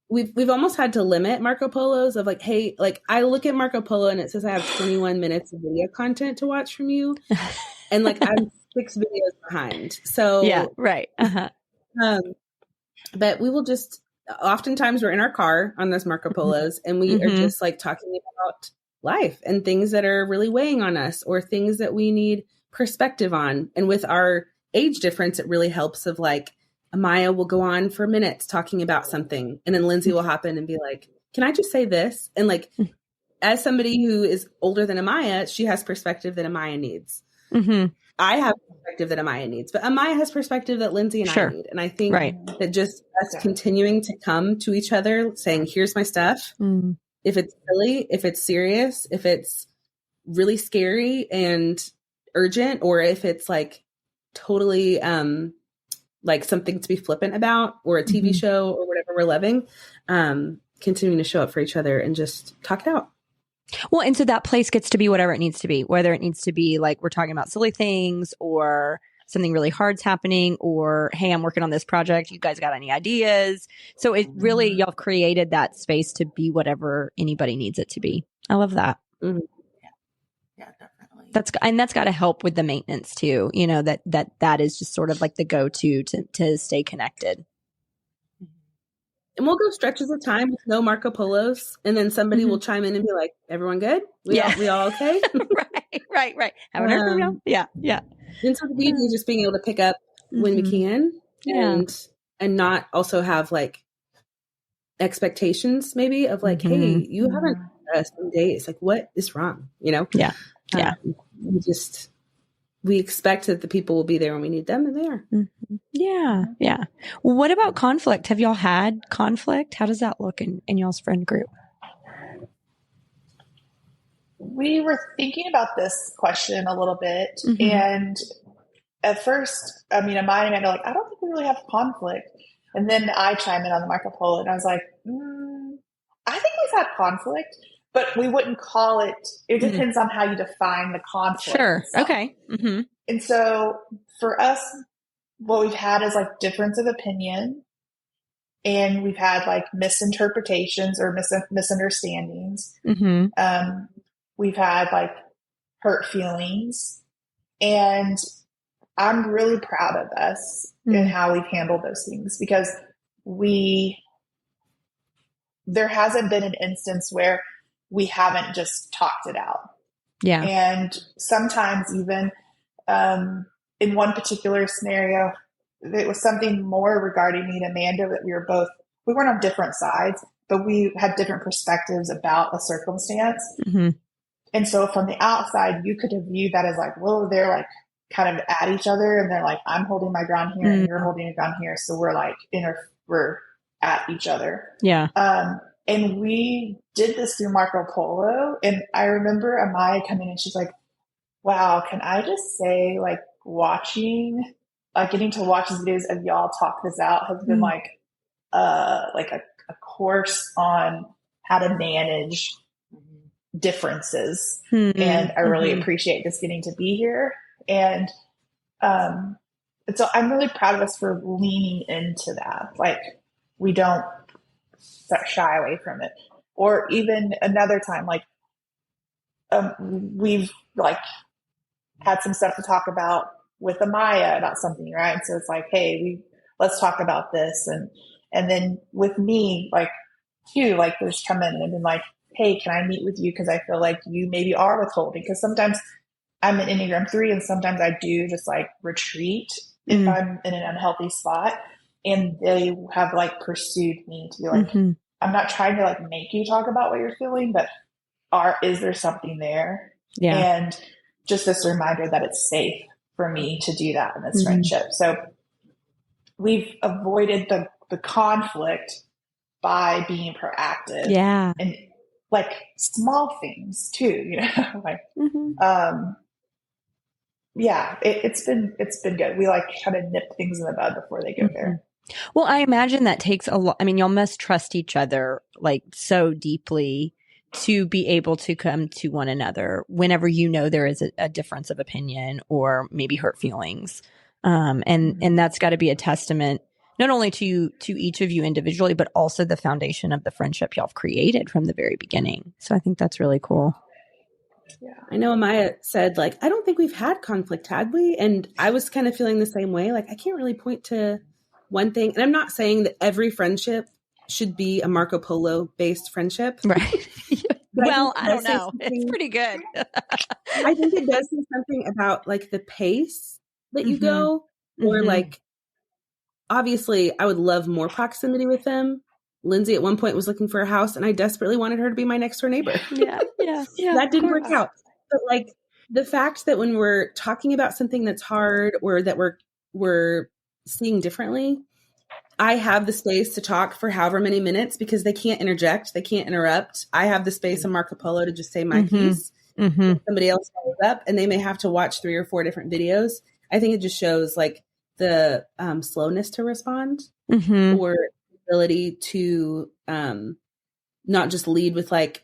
we've almost had to limit Marco Polos of like, hey, like I look at Marco Polo and it says I have 21 minutes of video content to watch from you. And like I'm 6 videos behind. So yeah, right. But we will just, oftentimes we're in our car on those Marco Polos and we are just like talking about life and things that are really weighing on us or things that we need perspective on. And with our age difference, it really helps of like, Amaya will go on for minutes talking about something. And then Lyndsey will hop in and be like, can I just say this? And like, as somebody who is older than Amaya, she has perspective that Amaya needs. I have perspective that Amaya needs, but Amaya has perspective that Lyndsey and I need. And I think that just us continuing to come to each other saying, here's my stuff. If it's silly, if it's serious, if it's really scary and urgent, or if it's like totally like something to be flippant about or a TV show or whatever we're loving, continuing to show up for each other and just talk it out. Well, and so that place gets to be whatever it needs to be, whether it needs to be like we're talking about silly things or something really hard's happening or, hey, I'm working on this project. You guys got any ideas? So it really, y'all created that space to be whatever anybody needs it to be. I love that. Yeah, definitely. That's got to help with the maintenance too. That is just sort of like the go-to to stay connected. And we'll go stretches of time with no Marco Polos. And then somebody will chime in and be like, everyone good? We all okay? Right. Haven't heard from you. Yeah. And so the beauty is just being able to pick up when we can and not also have like expectations maybe of like, hey, you haven't some days. Like, what is wrong? You know? Yeah. Yeah. We expect that the people will be there when we need them, and they are. Mm-hmm. Yeah. Yeah. Well, what about conflict? Have y'all had conflict? How does that look in y'all's friend group? We were thinking about this question a little bit. Mm-hmm. And at first, I mean, Amaya and I are like, I don't think we really have conflict. And then I chime in on the Marco Polo, and I was like, I think we've had conflict, but we wouldn't call it. It depends on how you define the conflict. Sure. Itself. Okay. Mm-hmm. And so for us, what we've had is like difference of opinion, and we've had like misinterpretations or misunderstandings. Mm-hmm. We've had like hurt feelings, and I'm really proud of us in how we've handled those things, because there hasn't been an instance where we haven't just talked it out. Yeah. And sometimes even in one particular scenario, it was something more regarding me and Amanda, that we weren't on different sides, but we had different perspectives about a circumstance. Mm-hmm. And so from the outside, you could have viewed that as like, well, they're like kind of at each other, and they're like, I'm holding my ground here and you're holding your ground here. So we're like, we're at each other. Yeah. And we did this through Marco Polo. And I remember Amaya coming in, she's like, wow, can I just say, like, getting to watch these videos of y'all talk this out has been like a course on how to manage differences. And I really appreciate just getting to be here. And so I'm really proud of us for leaning into that. Like, we don't shy away from it. Or even another time, like, we've like had some stuff to talk about with Amaya about something, right? And so it's like, hey, let's talk about this. And then with me, like, you like just come in and been like, hey, can I meet with you? Because I feel like you maybe are withholding. Because sometimes I'm an Enneagram 3, and sometimes I do just like retreat if I'm in an unhealthy spot. And they have like pursued me to be like, I'm not trying to like make you talk about what you're feeling, but is there something there? Yeah. And just this reminder that it's safe for me to do that in this friendship. So we've avoided the conflict by being proactive. Yeah. And like small things too, you know, like, yeah, it's been good. We like kind of nip things in the bud before they go there. Well, I imagine that takes a lot. I mean, y'all must trust each other like so deeply to be able to come to one another whenever you know there is a difference of opinion or maybe hurt feelings. And that's got to be a testament not only to each of you individually, but also the foundation of the friendship y'all have created from the very beginning. So I think that's really cool. Yeah. I know Amaya said, like, I don't think we've had conflict, had we? And I was kind of feeling the same way. Like, I can't really point to one thing. And I'm not saying that every friendship should be a Marco Polo based friendship. Right. Well, I don't know. It's pretty good. I think it does say something about like the pace that you go, or like, obviously I would love more proximity with them. Lyndsey at one point was looking for a house, and I desperately wanted her to be my next door neighbor. Yeah. That didn't work out. But like the fact that when we're talking about something that's hard or that we're seeing differently, I have the space to talk for however many minutes because they can't interject. They can't interrupt. I have the space in Marco Polo to just say my piece. Somebody else follows up, and they may have to watch 3 or 4 different videos. I think it just shows like the slowness to respond or ability to not just lead with like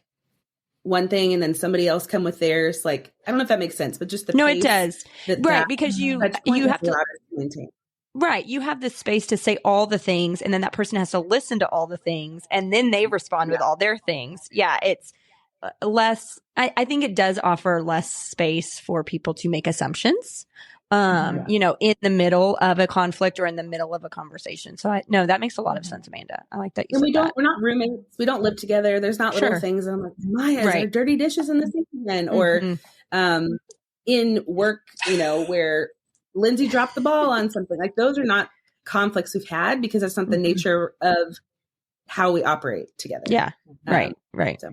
one thing and then somebody else come with theirs. Like, I don't know if that makes sense, but just the pace it does. Right. Because you have to maintain. Right. You have the space to say all the things, and then that person has to listen to all the things, and then they respond with all their things. Yeah. It's less, I think it does offer less space for people to make assumptions, you know, in the middle of a conflict or in the middle of a conversation. So that makes a lot of sense, Amanda. I like that you said that. We're not roommates. We don't live together. There's not little things. And I'm like, Maya, is there dirty dishes in the sink again? Or in work, you know, where Lyndsey dropped the ball on something. Like, those are not conflicts we've had because that's not the nature of how we operate together. Yeah. Right. So.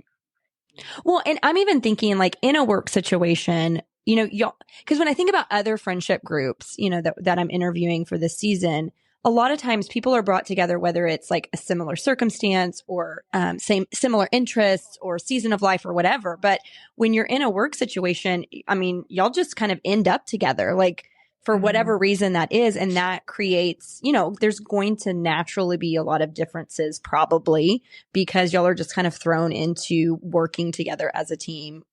Well, and I'm even thinking like in a work situation, y'all, because when I think about other friendship groups, that I'm interviewing for this season, a lot of times people are brought together, whether it's like a similar circumstance or similar interests or season of life or whatever. But when you're in a work situation, I mean, y'all just kind of end up together, like for whatever reason that is. And that creates, there's going to naturally be a lot of differences probably because y'all are just kind of thrown into working together as a team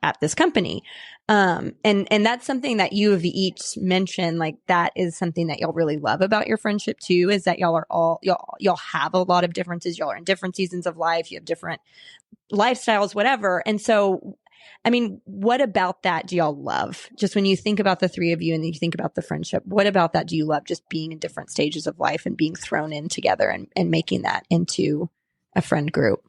at this company. And that's something that you have each mentioned, like that is something that y'all really love about your friendship too, is that y'all have a lot of differences. Y'all are in different seasons of life. You have different lifestyles, whatever. And so, I mean, what about that do y'all love? Just when you think about the three of you and you think about the friendship, what about that do you love? Just being in different stages of life and being thrown in together and making that into a friend group.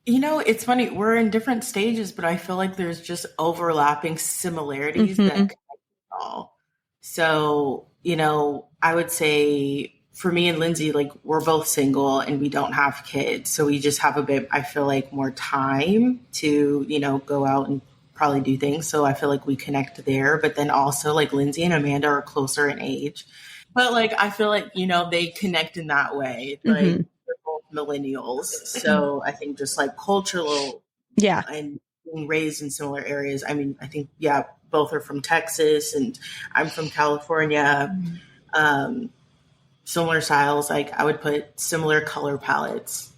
It's funny. We're in different stages, but I feel like there's just overlapping similarities that connect all. So, I would say for me and Lyndsey, like we're both single and we don't have kids. So we just have a bit, I feel like, more time to, go out and probably do things. So I feel like we connect there. But then also like Lyndsey and Amanda are closer in age. But like, I feel like, they connect in that way. Like they're both millennials. So I think just like cultural and being raised in similar areas. I mean, I think, both are from Texas and I'm from California. Similar styles. Like I would put similar color palettes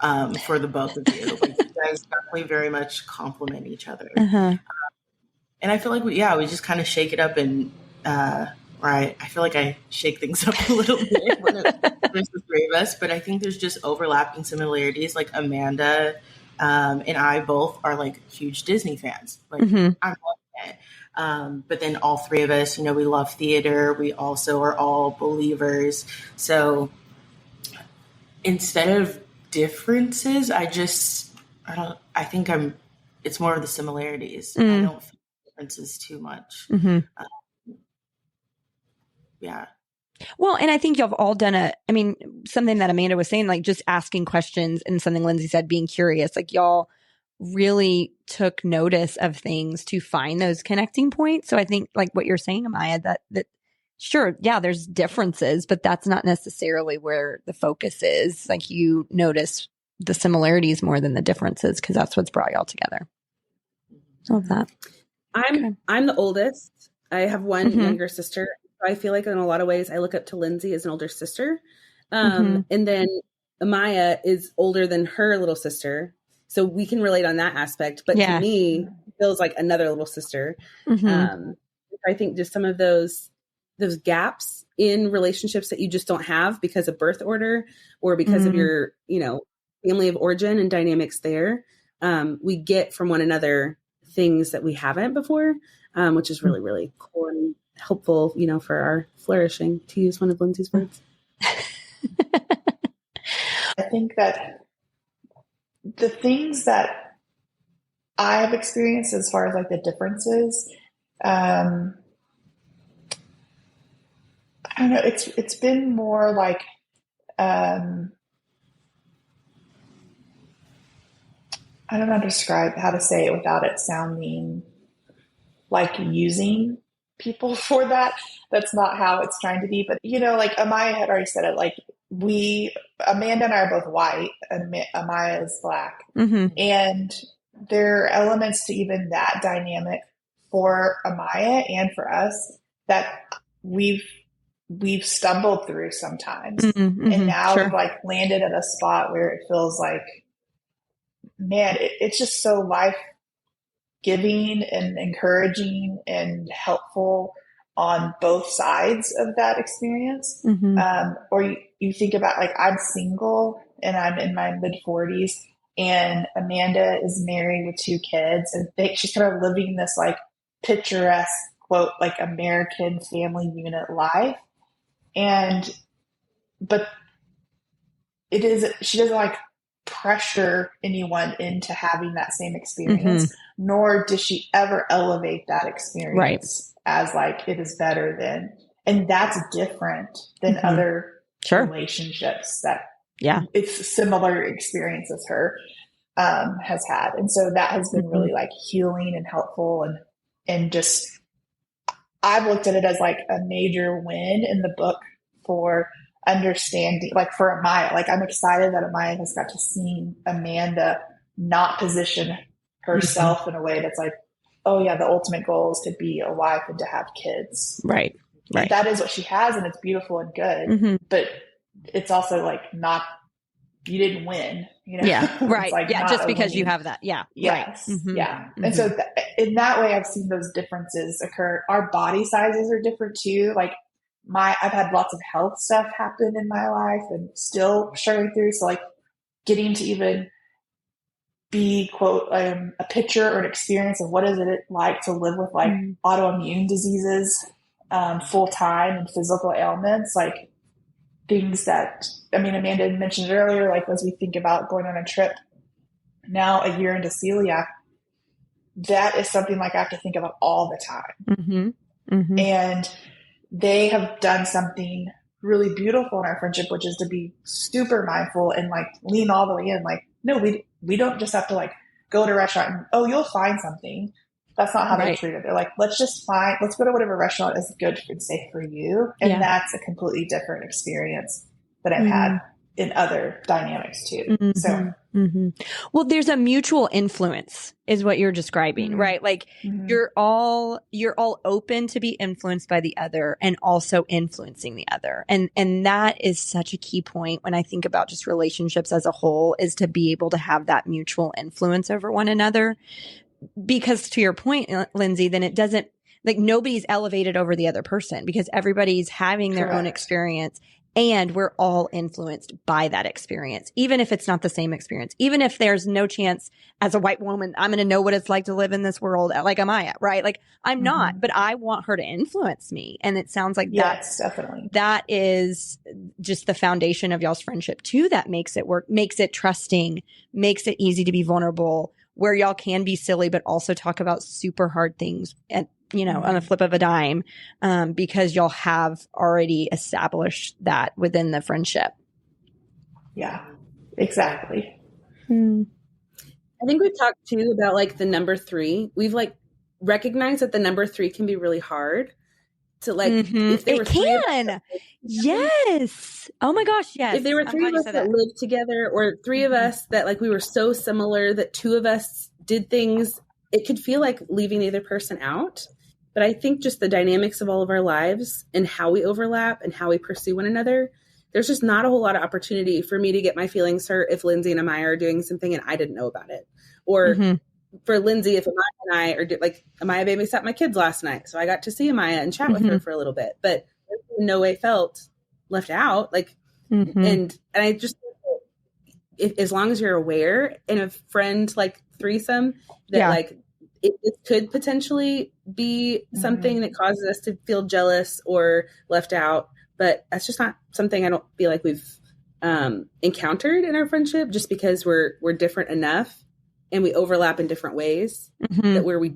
for the both of you. Like you guys definitely very much complement each other. And I feel like we just kind of shake it up and I feel like I shake things up a little bit when there's the three of us, but I think there's just overlapping similarities. Like Amanda and I both are like huge Disney fans. Like I'm loving it. But then all three of us, we love theater. We also are all believers. So instead of differences, I think it's more of the similarities. I don't feel differences too much. Well, and I think y'all have all done something that Amanda was saying, like just asking questions, and something Lyndsey said, being curious, like y'all really took notice of things to find those connecting points. So I think like what you're saying, Amaya, that sure, there's differences, but that's not necessarily where the focus is. Like you notice the similarities more than the differences because that's what's brought y'all together. Love that. I'm the oldest. I have one younger sister. I feel like in a lot of ways I look up to Lyndsey as an older sister. And then Amaya is older than her little sister. So we can relate on that aspect. But to me, it feels like another little sister. I think just some of those gaps in relationships that you just don't have because of birth order or because of your, family of origin and dynamics there. We get from one another things that we haven't before, which is really, really cool and helpful, for our flourishing, to use one of Lyndsey's words. I think that the things that I have experienced as far as like the differences, I don't know, it's been more like, I don't know how to say it without it sounding like using people for that. That's not how it's trying to be. But, like Amaya had already said it, like Amanda and I are both white and Amaya is black. And there are elements to even that dynamic for Amaya and for us that we've stumbled through sometimes. And now we've like landed at a spot where it feels like, man, it's just so life-giving and encouraging and helpful on both sides of that experience. Or you think about like I'm single and I'm in my mid-40s and Amanda is married with 2 kids and she's kind of living this like picturesque, quote, like American family unit life. But she doesn't like pressure anyone into having that same experience, nor does she ever elevate that experience as like it is better than, and that's different than other relationships that it's similar experience as her has had. And so that has been really like healing and helpful. And just, I've looked at it as like a major win in the book for understanding, like for Amaya. Like I'm excited that Amaya has got to see Amanda not position herself in a way that's like, oh yeah, the ultimate goal is to be a wife and to have kids. Right. And that is what she has, and it's beautiful and good. But it's also like not, you didn't win, you know? Yeah. Right. Like just because you have that. Yeah. Yes. Right. Yeah. And so in that way, I've seen those differences occur. Our body sizes are different too. Like I've had lots of health stuff happen in my life and still struggling through. So like getting to even be quote, a picture or an experience of what is it like to live with like autoimmune diseases, full time, and physical ailments, like things that, I mean, Amanda mentioned earlier, like as we think about going on a trip now a year into celiac, that is something like I have to think about all the time. And they have done something really beautiful in our friendship, which is to be super mindful and like lean all the way in. Like, no, we don't just have to like go to a restaurant and, oh, you'll find something. That's not how they treat it. They're like, let's go to whatever restaurant is good and safe for you. And that's a completely different experience that I've had in other dynamics too. So, well, there's a mutual influence is what you're describing, right? Like you're all open to be influenced by the other and also influencing the other. And that is such a key point when I think about just relationships as a whole, is to be able to have that mutual influence over one another. Because to your point, Lyndsey, then it doesn't, like, nobody's elevated over the other person because everybody's having their own experience, and we're all influenced by that experience, even if it's not the same experience, even if there's no chance as a white woman, I'm going to know what it's like to live in this world like Amaya, right? Like I'm not, but I want her to influence me. And it sounds like definitely. That is just the foundation of y'all's friendship too. That makes it work, makes it trusting, makes it easy to be vulnerable, where y'all can be silly, but also talk about super hard things and, you know, on the flip of a dime, because y'all have already established that within the friendship. Yeah, exactly. I think we've talked too about like the number 3. We've like recognized that the number 3 can be really hard to like, if there were yes. Oh my gosh. Yes. If there were 3 of us that lived together, or 3 of us that like we were so similar that 2 of us did things, it could feel like leaving the other person out. But I think just the dynamics of all of our lives and how we overlap and how we pursue one another, there's just not a whole lot of opportunity for me to get my feelings hurt if Lyndsey and Amaya are doing something and I didn't know about it. Or for Lyndsey, if Amaya and I are like, Amaya babysat my kids last night, so I got to see Amaya and chat with her for a little bit, but in no way felt left out. Like, and I just, as long as you're aware in a friend like threesome that like it could potentially be something that causes us to feel jealous or left out, but that's just not something I don't feel like we've encountered in our friendship, just because we're different enough and we overlap in different ways that where we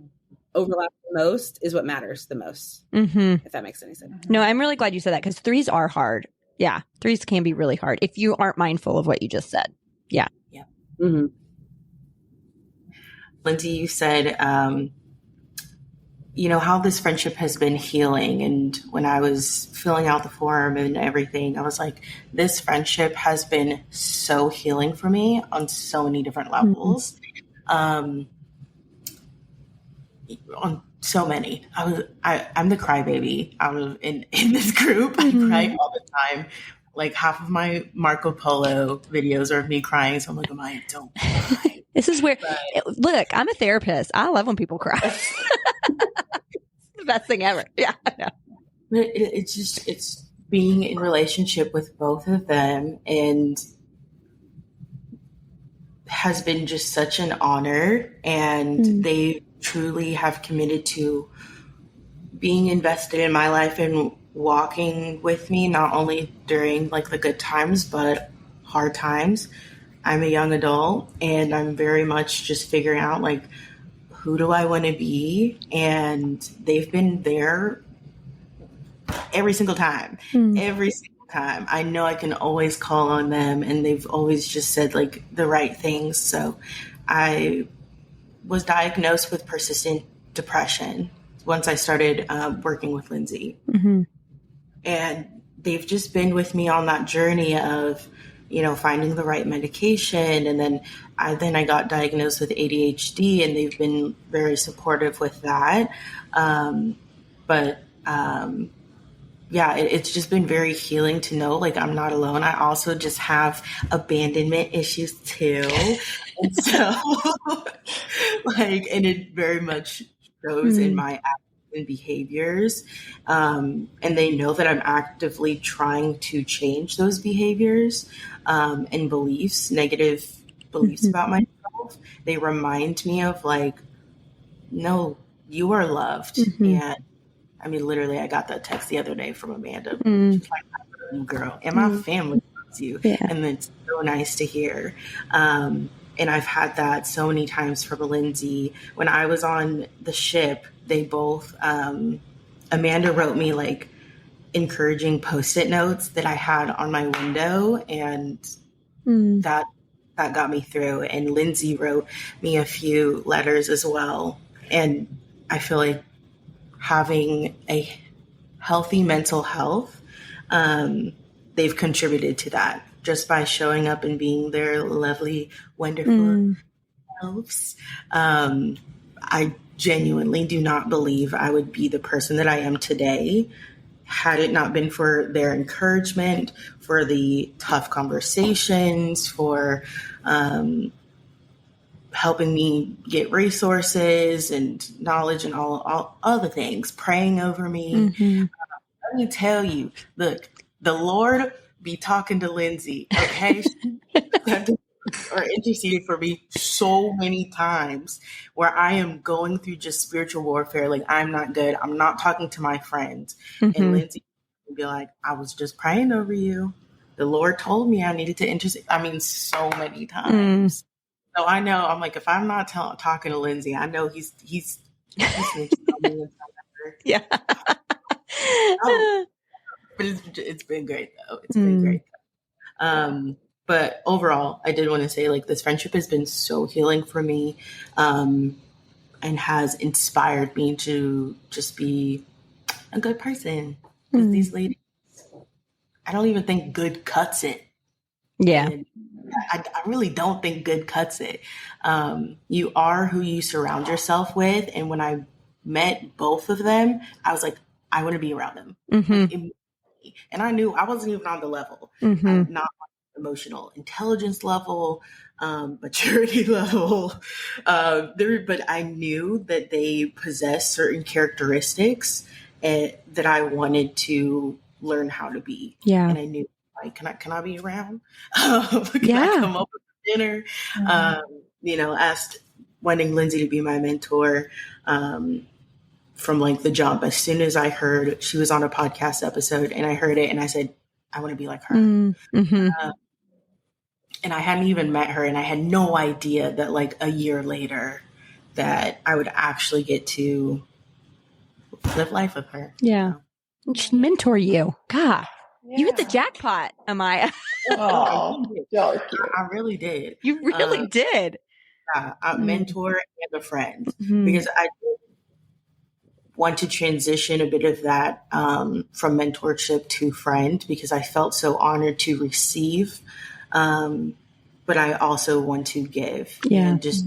overlap the most is what matters the most, if that makes any sense. No, I'm really glad you said that, because 3s are hard. Yeah. 3s can be really hard if you aren't mindful of what you just said. Yeah. Yeah. Lyndsey, you said, you know, how this friendship has been healing. And when I was filling out the form and everything, I was like, this friendship has been so healing for me on so many different levels. On so many. I'm the crybaby out of in this group. I cry all the time. Like half of my Marco Polo videos are of me crying. So I'm like, Amaya, don't cry. This is where, look, I'm a therapist. I love when people cry. It's the best thing ever. Yeah. But it's being in relationship with both of them, and has been just such an honor. And they truly have committed to being invested in my life and walking with me, not only during like the good times, but hard times. I'm a young adult, and I'm very much just figuring out like, who do I want to be? And they've been there every single time, every single time. I know I can always call on them, and they've always just said like the right things. So I was diagnosed with persistent depression once I started working with Lyndsey. Mm-hmm. And they've just been with me on that journey of, finding the right medication. And then I got diagnosed with ADHD, and they've been very supportive with that. It's just been very healing to know like I'm not alone. I also just have abandonment issues too. And so and it very much shows in my actions and behaviors. And they know that I'm actively trying to change those behaviors and beliefs, negative beliefs about myself. They remind me of like, no, you are loved. And I mean, literally, I got that text the other day from Amanda. She's like, I love you, girl, and my family loves you. Yeah. And it's so nice to hear. And I've had that so many times from Lyndsey. When I was on the ship, they both, Amanda wrote me like encouraging Post-it notes that I had on my window, and that got me through. And Lyndsey wrote me a few letters as well. And I feel like having a healthy mental health, they've contributed to that just by showing up and being their lovely, wonderful selves. I genuinely do not believe I would be the person that I am today had it not been for their encouragement, for the tough conversations, for helping me get resources and knowledge and all other things, praying over me. Let me tell you, look, the Lord be talking to Lyndsey, okay? Or interceded for me so many times where I am going through just spiritual warfare. Like, I'm not good. I'm not talking to my friends. And Lyndsey would be like, I was just praying over you. The Lord told me I needed to intercede. I mean, so many times. So I know, I'm like, if I'm not talking to Lyndsey, I know he's yeah. But it's been great though. It's been great. But overall, I did want to say like this friendship has been so healing for me, and has inspired me to just be a good person. Because these ladies, I don't even think good cuts it. Yeah. And I really don't think good cuts it. You are who you surround yourself with. And when I met both of them, I was like, I want to be around them. And I knew I wasn't even on the level, not on emotional intelligence level, maturity level. But I knew that they possess certain characteristics that I wanted to learn how to be. Yeah. And I knew, like, can I be around? Can I come up with dinner? Asked wanting Lyndsey to be my mentor from like the jump. As soon as I heard she was on a podcast episode and I heard it, and I said, I want to be like her. And I hadn't even met her, and I had no idea that like a year later that I would actually get to live life with her. Yeah. Just mentor you. God. Yeah. You hit the jackpot, Amaya. Oh, I really did. You really did. A mentor and a friend, because I did want to transition a bit of that from mentorship to friend, because I felt so honored to receive, but I also want to give. And just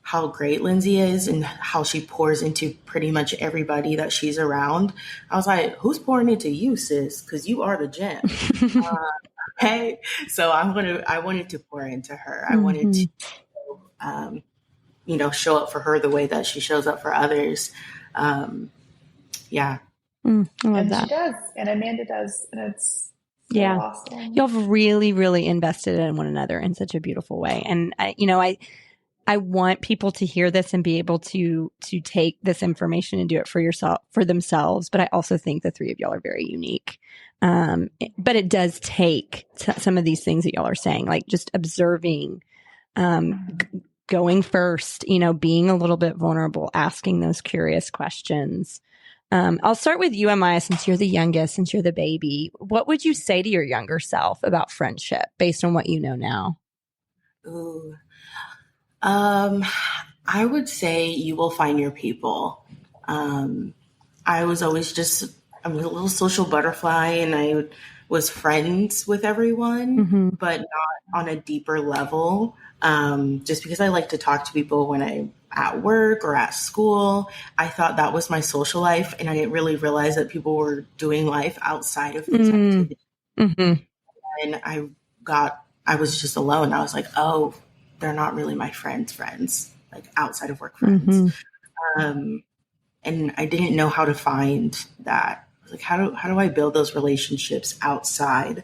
how great Lyndsey is and how she pours into pretty much everybody that she's around. I was like, who's pouring into you, sis? Because you are the gem. Okay. So I wanted to pour into her. I wanted to, show up for her the way that she shows up for others. Yeah. I love and that. She does. And Amanda does. And it's so awesome. Y'all have really, really invested in one another in such a beautiful way. And I want people to hear this and be able to take this information and do it for themselves. But I also think the three of y'all are very unique. But it does take some of these things that y'all are saying, like just observing, going first, being a little bit vulnerable, asking those curious questions, I'll start with you, Amaya, since you're the youngest, since you're the baby. What would you say to your younger self about friendship based on what you know now? Ooh. I would say you will find your people. I was always I was a little social butterfly, and I was friends with everyone, but not on a deeper level. Just because I like to talk to people when I'm at work or at school, I thought that was my social life, and I didn't really realize that people were doing life outside of these activities. And I was just alone. I was like, oh, they're not really my friends, like outside of work friends. And I didn't know how to find that. Like, how do I build those relationships outside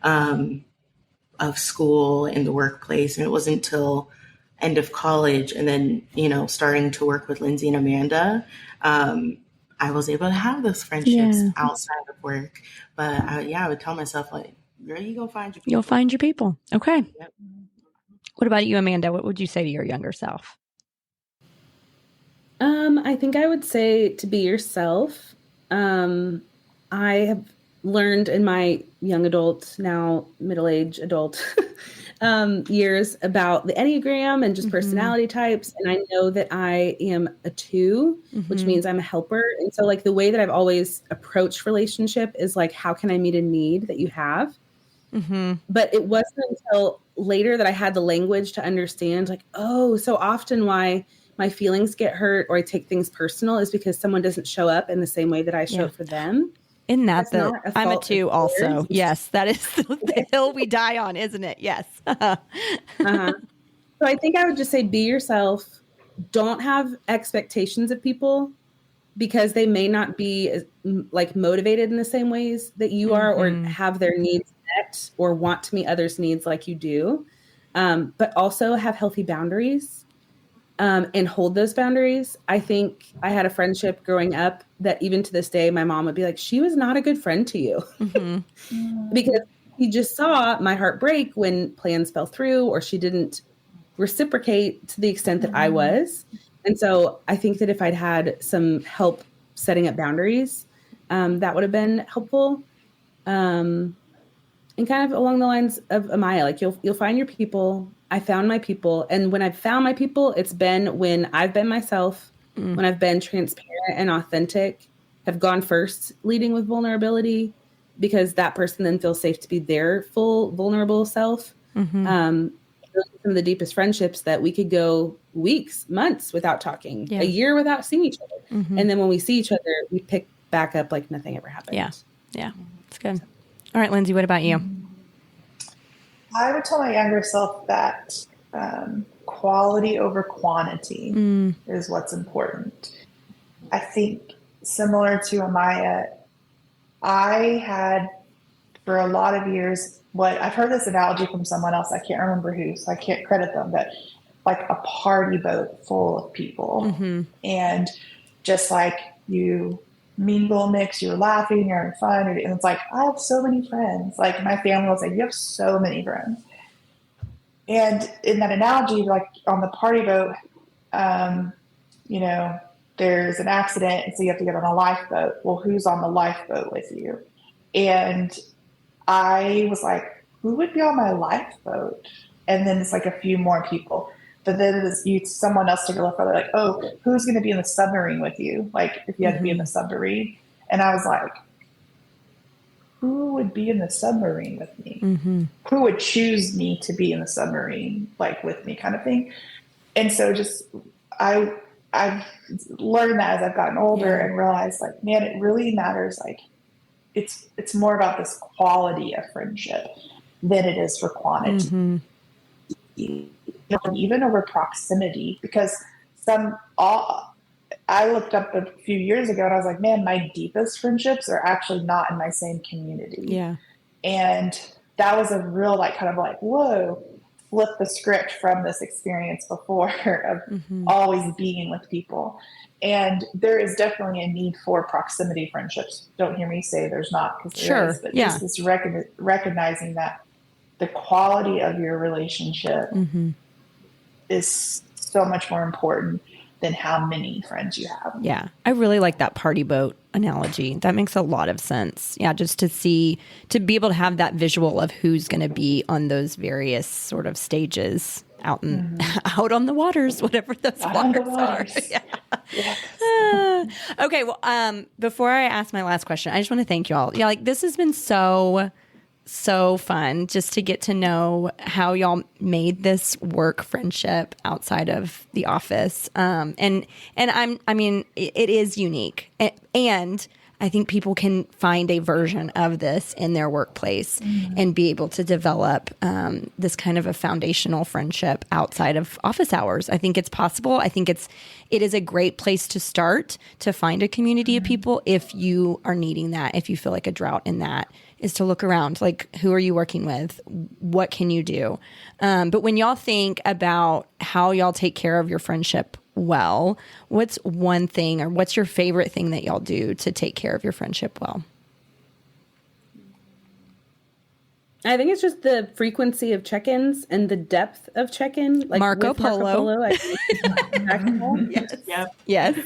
of school and the workplace? And it wasn't until end of college and then, starting to work with Lyndsey and Amanda, I was able to have those friendships outside of work. But I would tell myself, like, girl, you go find your people. You'll find your people. Okay. Yep. What about you, Amanda? What would you say to your younger self? I think I would say to be yourself. I have learned in my young adult, now middle-aged adult years about the Enneagram and just personality types. And I know that I am a 2, which means I'm a helper. And so like the way that I've always approached relationship is like, how can I meet a need that you have? But it wasn't until later that I had the language to understand like, oh, so often why my feelings get hurt or I take things personal is because someone doesn't show up in the same way that I show up for them. Isn't that I'm a 2 also. Yes, that is the hill we die on, isn't it? Yes. So I think I would just say be yourself. Don't have expectations of people because they may not be like motivated in the same ways that you are or have their needs met or want to meet others' needs like you do. But also have healthy boundaries. And hold those boundaries. I think I had a friendship growing up that even to this day, my mom would be like, she was not a good friend to you because she just saw my heart break when plans fell through or she didn't reciprocate to the extent that I was. And so I think that if I'd had some help setting up boundaries, that would have been helpful. And kind of along the lines of Amaya, like you'll find your people. I found my people. And when I've found my people, it's been when I've been myself, when I've been transparent and authentic, have gone first leading with vulnerability because that person then feels safe to be their full vulnerable self. Some of the deepest friendships that we could go weeks, months without talking, a year without seeing each other. And then when we see each other, we pick back up like nothing ever happened. Yeah. It's good. All right, Lyndsey, what about you? I would tell my younger self that quality over quantity is what's important. I think similar to Amaya, I had for a lot of years I've heard this analogy from someone else. I can't remember who, so I can't credit them, but like a party boat full of people. And just like you mingle, mix, you're laughing, you're having fun. And it's like, I have so many friends. Like my family will say, you have so many friends. And in that analogy, like on the party boat, there's an accident. And so you have to get on a lifeboat. Well, who's on the lifeboat with you? And I was like, who would be on my lifeboat? And then it's like a few more people. But then someone else took a look further, like, oh, who's going to be in the submarine with you? Like, if you had to be in the submarine. And I was like, who would be in the submarine with me? Who would choose me to be in the submarine, like with me kind of thing? And so I've learned that as I've gotten older and realized like, man, it really matters. Like it's more about this quality of friendship than it is for quantity. Even over proximity, because I looked up a few years ago and I was like, man, my deepest friendships are actually not in my same community. Yeah. And that was a real kind of like, whoa, flip the script from this experience before of always being with people. And there is definitely a need for proximity friendships. Don't hear me say there's not, because there is, but just this recognizing that the quality of your relationship is so much more important than how many friends you have. Yeah. I really like that party boat analogy. That makes a lot of sense. Yeah. Just to be able to have that visual of who's going to be on those various sort of stages out out on the waters, whatever those waters are. Yeah. Yes. Okay. Well, before I ask my last question, I just want to thank you all. Yeah. Like, this has been so fun just to get to know how y'all made this work friendship outside of the office. And I mean, it is unique, and I think people can find a version of this in their workplace and be able to develop this kind of a foundational friendship outside of office hours. I think it's possible. I think it is a great place to start to find a community of people if you are needing that, if you feel like a drought in that, is to look around. Like, who are you working with? What can you do? But when y'all think about how y'all take care of your friendship well, what's one thing, or what's your favorite thing that y'all do to take care of your friendship well? I think it's just the frequency of check-ins and the depth of check-in. Like Marco Polo. I think yes. Yep. Yes.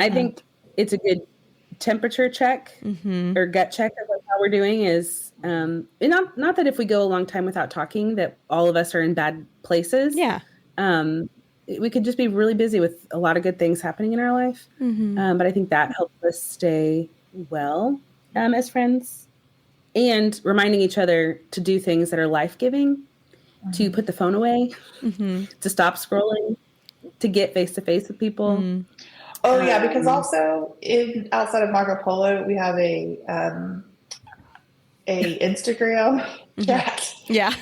I think it's a good temperature check or gut check of like how we're doing is and not that if we go a long time without talking that all of us are in bad places. Yeah. We could just be really busy with a lot of good things happening in our life. But I think that helps us stay well as friends, and reminding each other to do things that are life-giving, to put the phone away, to stop scrolling, to get face-to-face with people. Oh yeah, because also outside of Marco Polo, we have a Instagram chat. Yeah.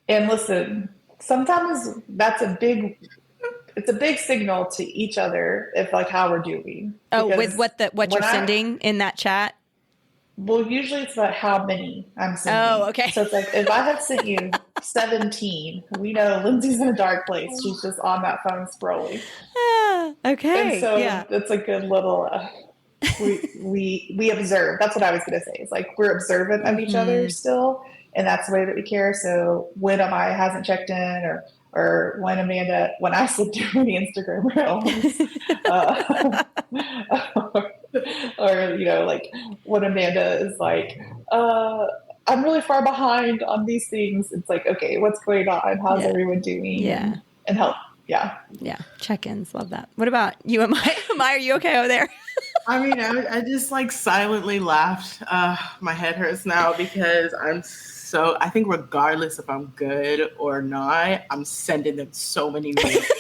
And listen, sometimes it's a big signal to each other if like how we're doing. Oh, with what you're sending in that chat? Well, usually it's about how many I'm sending. Oh, okay. So it's like, if I have sent you 17, we know Lyndsey's in a dark place. She's just on that phone scrolling. Okay. And so yeah. it's a good little, we observe. That's what I was going to say. It's like, we're observant of each other still. And that's the way that we care. So when Amaya hasn't checked in or when I slip through the Instagram reels, or, like when Amanda is like, I'm really far behind on these things. It's like, okay, what's going on? How's everyone doing? Yeah. And help. Yeah. Yeah. Check-ins. Love that. What about you, Amaya? Amaya, are you okay over there? I mean, I just like silently laughed. My head hurts now because I think regardless if I'm good or not, I'm sending them so many memes.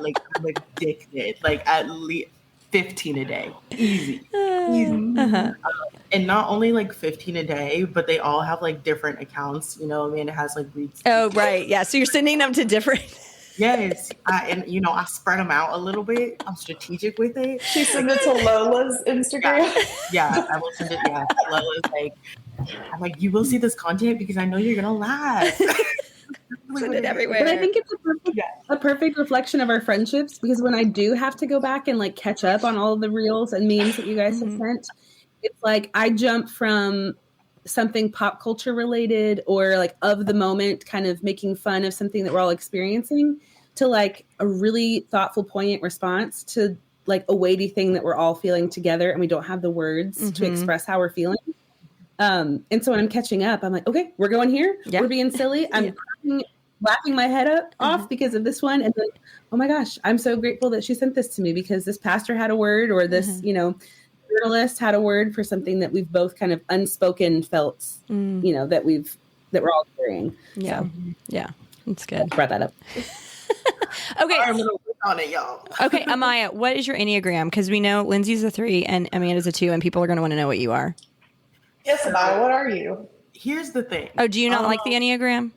Like, I'm addicted. Like, at least 15 a day. Easy. And not only like 15 a day, but they all have like different accounts. Amanda has like reads. Oh, right. Yeah. So you're sending them to different. Yes. I spread them out a little bit. I'm strategic with it. She sent it to Lola's Instagram. Yeah, I will send it. Yeah. Lola's like, I'm like, you will see this content because I know you're going to laugh. Send it everywhere. But I think it's a perfect reflection of our friendships, because when I do have to go back and like catch up on all of the reels and memes that you guys have sent, it's like I jump from something pop culture related or like of the moment, kind of making fun of something that we're all experiencing, to like a really thoughtful, poignant response to like a weighty thing that we're all feeling together and we don't have the words to express how we're feeling. And so when I'm catching up, I'm like, okay, we're going here. Yeah. We're being silly. I'm laughing my head off because of this one. And then, oh my gosh, I'm so grateful that she sent this to me because this pastor had a word, or this, journalist had a word for something that we've both kind of unspoken felt, that we're all carrying. Yeah. So, yeah. That's good. I brought that up. Okay. I'm gonna work on it, y'all. Okay. Amaya, what is your Enneagram? Because we know Lyndsey's a 3 and Amanda's a 2, and people are going to want to know what you are. Yes, Amaya, what are you? Here's the thing. Oh, do you not like the Enneagram?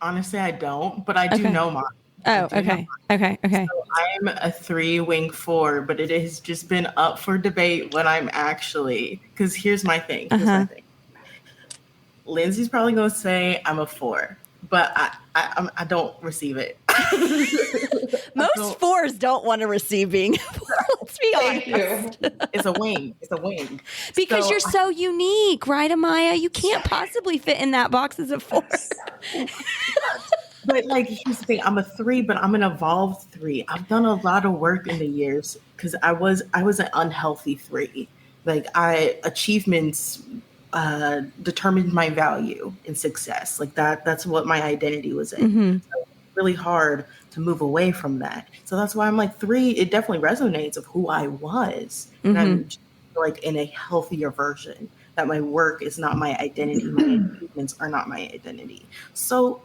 Honestly, I don't, but I do know mine. Oh, okay. Okay. So I'm a 3 wing 4, but it has just been up for debate when I'm actually, because here's my thing. Lyndsey's probably going to say I'm a 4, but I don't receive it. Most 4s don't want to receive being a 4. Let's be honest. It's a wing. Because you're so unique, right, Amaya? You can't possibly fit in that box as a 4. But like, here's the thing: I'm a 3, but I'm an evolved 3. I've done a lot of work in the years because I was an unhealthy 3. Like, achievements determined my value in success. Like that's what my identity was in. Mm-hmm. So it's really hard to move away from that. So that's why I'm like 3. It definitely resonates of who I was, and I'm just, like, in a healthier version. That my work is not my identity. My achievements are not my identity. So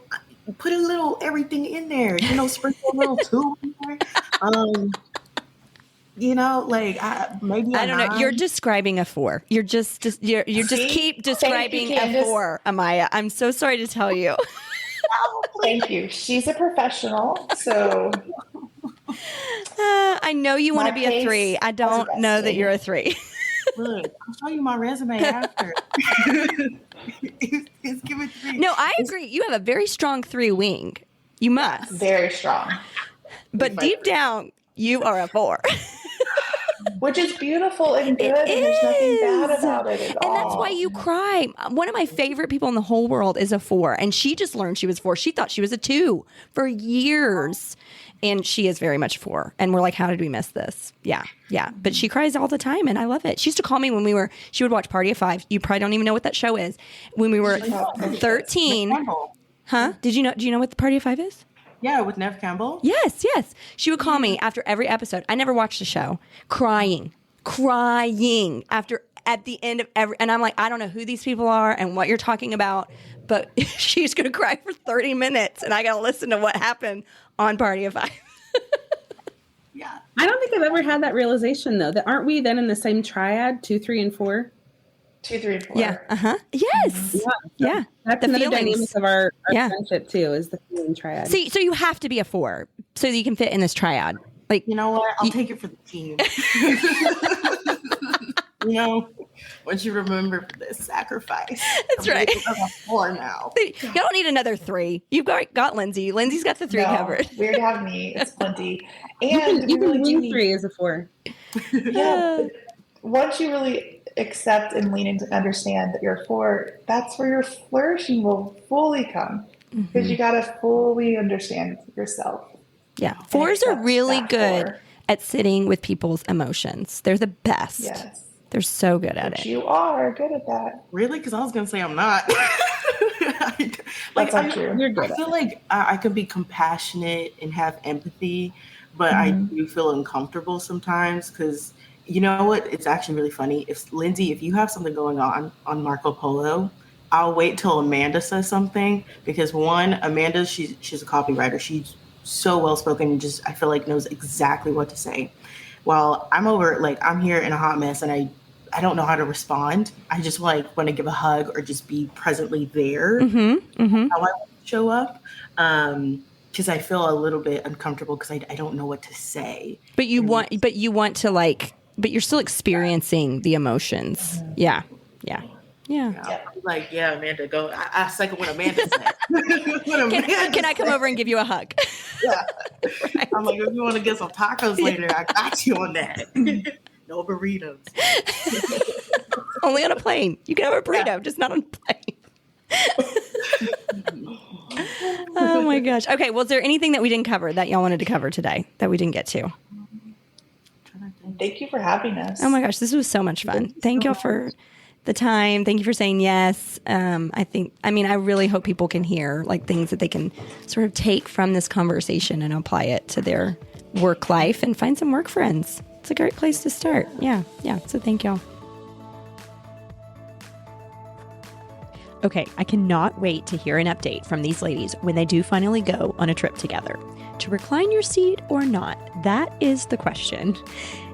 put a little everything in there. Sprinkle a little 2 in there. Like maybe I don't know. You're describing a 4. You're just keep describing a 4, Amaya. I'm so sorry to tell you. Thank you. She's a professional, so I know you want to be a 3. I don't know that you're a 3. Look, I'll show you my resume after. It's given 3. No, I agree. You have a very strong 3 wing. You must. Very strong. But deep down, you are a 4. Which is beautiful and good, and there's nothing bad about it at all. And that's why you cry. One of my favorite people in the whole world is a 4, and she just learned she was 4. She thought she was a 2 for years, and she is very much 4. And we're like, how did we miss this? Yeah. But she cries all the time, and I love it. She used to call me when she would watch Party of 5. You probably don't even know what that show is. When we were 13. Huh? Do you know what the Party of 5 is? Yeah, with Nev Campbell. Yes. She would call me after every episode. I never watched the show. Crying at the end of every, and I'm like, I don't know who these people are and what you're talking about, but she's going to cry for 30 minutes and I got to listen to what happened on Party of 5. Yeah. I don't think I've ever had that realization though, that aren't we then in the same triad, 2, 3, and 4? 2, 3, and 4. Yeah. Yes. Yeah. That's another dynamic of our friendship too, is the feeling triad. See, so you have to be a 4 so that you can fit in this triad. Like, you know what? I'll take it for the team. Once you remember this sacrifice. That's right. I'm a 4 now. You don't need another 3. You've got Lyndsey. Lyndsey's got the 3 covered. Weird to have me. It's plenty. And you can really 3 as a 4. Yeah. Once you really accept and lean into understand that you're a 4, that's where your flourishing will fully come, because you got to fully understand yourself. Yeah. 4s are really good at sitting with people's emotions. They're the best. Yes. They're so good at it. You are good at that. Really? Because I was going to say I'm not. That's not true. You're good. I feel like I could be compassionate and have empathy, but I do feel uncomfortable sometimes because you know what? It's actually really funny. Lyndsey, if you have something going on Marco Polo, I'll wait till Amanda says something because Amanda, she's a copywriter. She's so well spoken and just I feel like knows exactly what to say. While I'm here in a hot mess and I don't know how to respond. I just want to give a hug or just be presently there. How I show up. Because I feel a little bit uncomfortable because I don't know what to say. But you're still experiencing the emotions. Yeah. Like, Amanda, go. I second what Amanda said. Can I come over and give you a hug? Yeah. Right. I'm like, if you want to get some tacos later, I got you on that. No burritos. Only on a plane. You can have a burrito, just not on a plane. Oh my gosh. Okay. Well, is there anything that we didn't cover that y'all wanted to cover today that we didn't get to? Thank you for having us. Oh my gosh. This was so much fun. Thank y'all for the time. Thank you for saying yes. I really hope people can hear like things that they can sort of take from this conversation and apply it to their work life and find some work friends. It's a great place to start. Yeah. So thank y'all. Okay, I cannot wait to hear an update from these ladies when they do finally go on a trip together. To recline your seat or not, that is the question.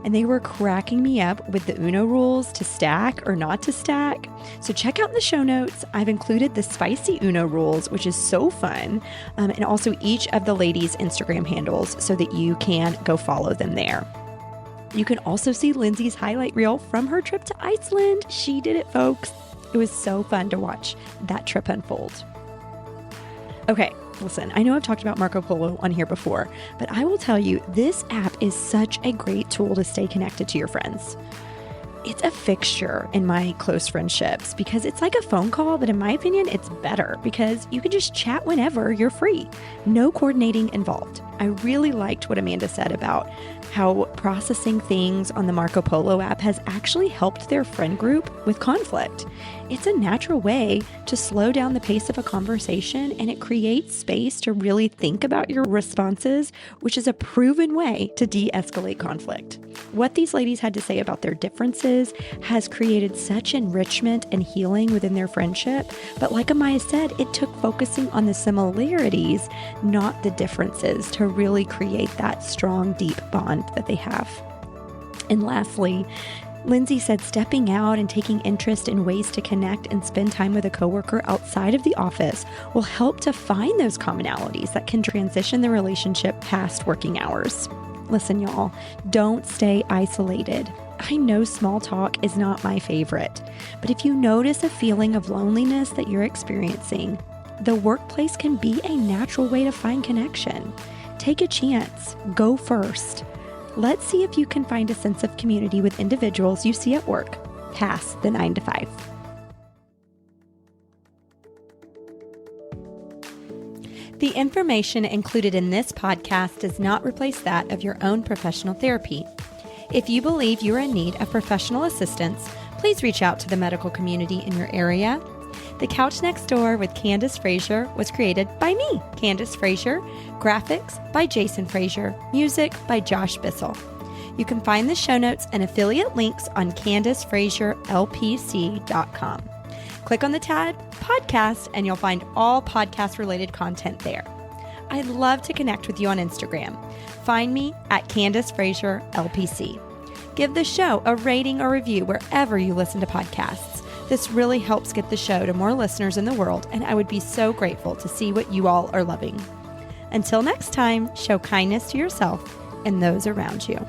And they were cracking me up with the Uno rules to stack or not to stack. So check out the show notes. I've included the spicy Uno rules, which is so fun, and also each of the ladies' Instagram handles so that you can go follow them there. You can also see Lyndsey's highlight reel from her trip to Iceland. She did it, folks. It was so fun to watch that trip unfold. Okay, listen, I know I've talked about Marco Polo on here before, but I will tell you, this app is such a great tool to stay connected to your friends. it's a fixture in my close friendships because it's like a phone call, but in my opinion, it's better because you can just chat whenever you're free. No coordinating involved. I really liked what Amanda said about how processing things on the Marco Polo app has actually helped their friend group with conflict. It's a natural way to slow down the pace of a conversation, and it creates space to really think about your responses, which is a proven way to de-escalate conflict. What these ladies had to say about their differences has created such enrichment and healing within their friendship. But like Amaya said, it took focusing on the similarities, not the differences, to really create that strong, deep bond that they have. And lastly, Lyndsey said stepping out and taking interest in ways to connect and spend time with a coworker outside of the office will help to find those commonalities that can transition the relationship past working hours. Listen, y'all, don't stay isolated. I know small talk is not my favorite, but if you notice a feeling of loneliness that you're experiencing, the workplace can be a natural way to find connection. Take a chance. Go first. Let's see if you can find a sense of community with individuals you see at work past the 9 to 5. The information included in this podcast does not replace that of your own professional therapy. If you believe you are in need of professional assistance, please reach out to the medical community in your area. The Couch Next Door with Candace Frazier was created by me, Candace Frazier. Graphics by Jason Frazier. Music by Josh Bissell. You can find the show notes and affiliate links on CandaceFrazierLPC.com. Click on the tab Podcast and you'll find all podcast-related content there. I'd love to connect with you on Instagram. Find me at Candace Frazier LPC. Give the show a rating or review wherever you listen to podcasts. This really helps get the show to more listeners in the world, and I would be so grateful to see what you all are loving. Until next time, show kindness to yourself and those around you.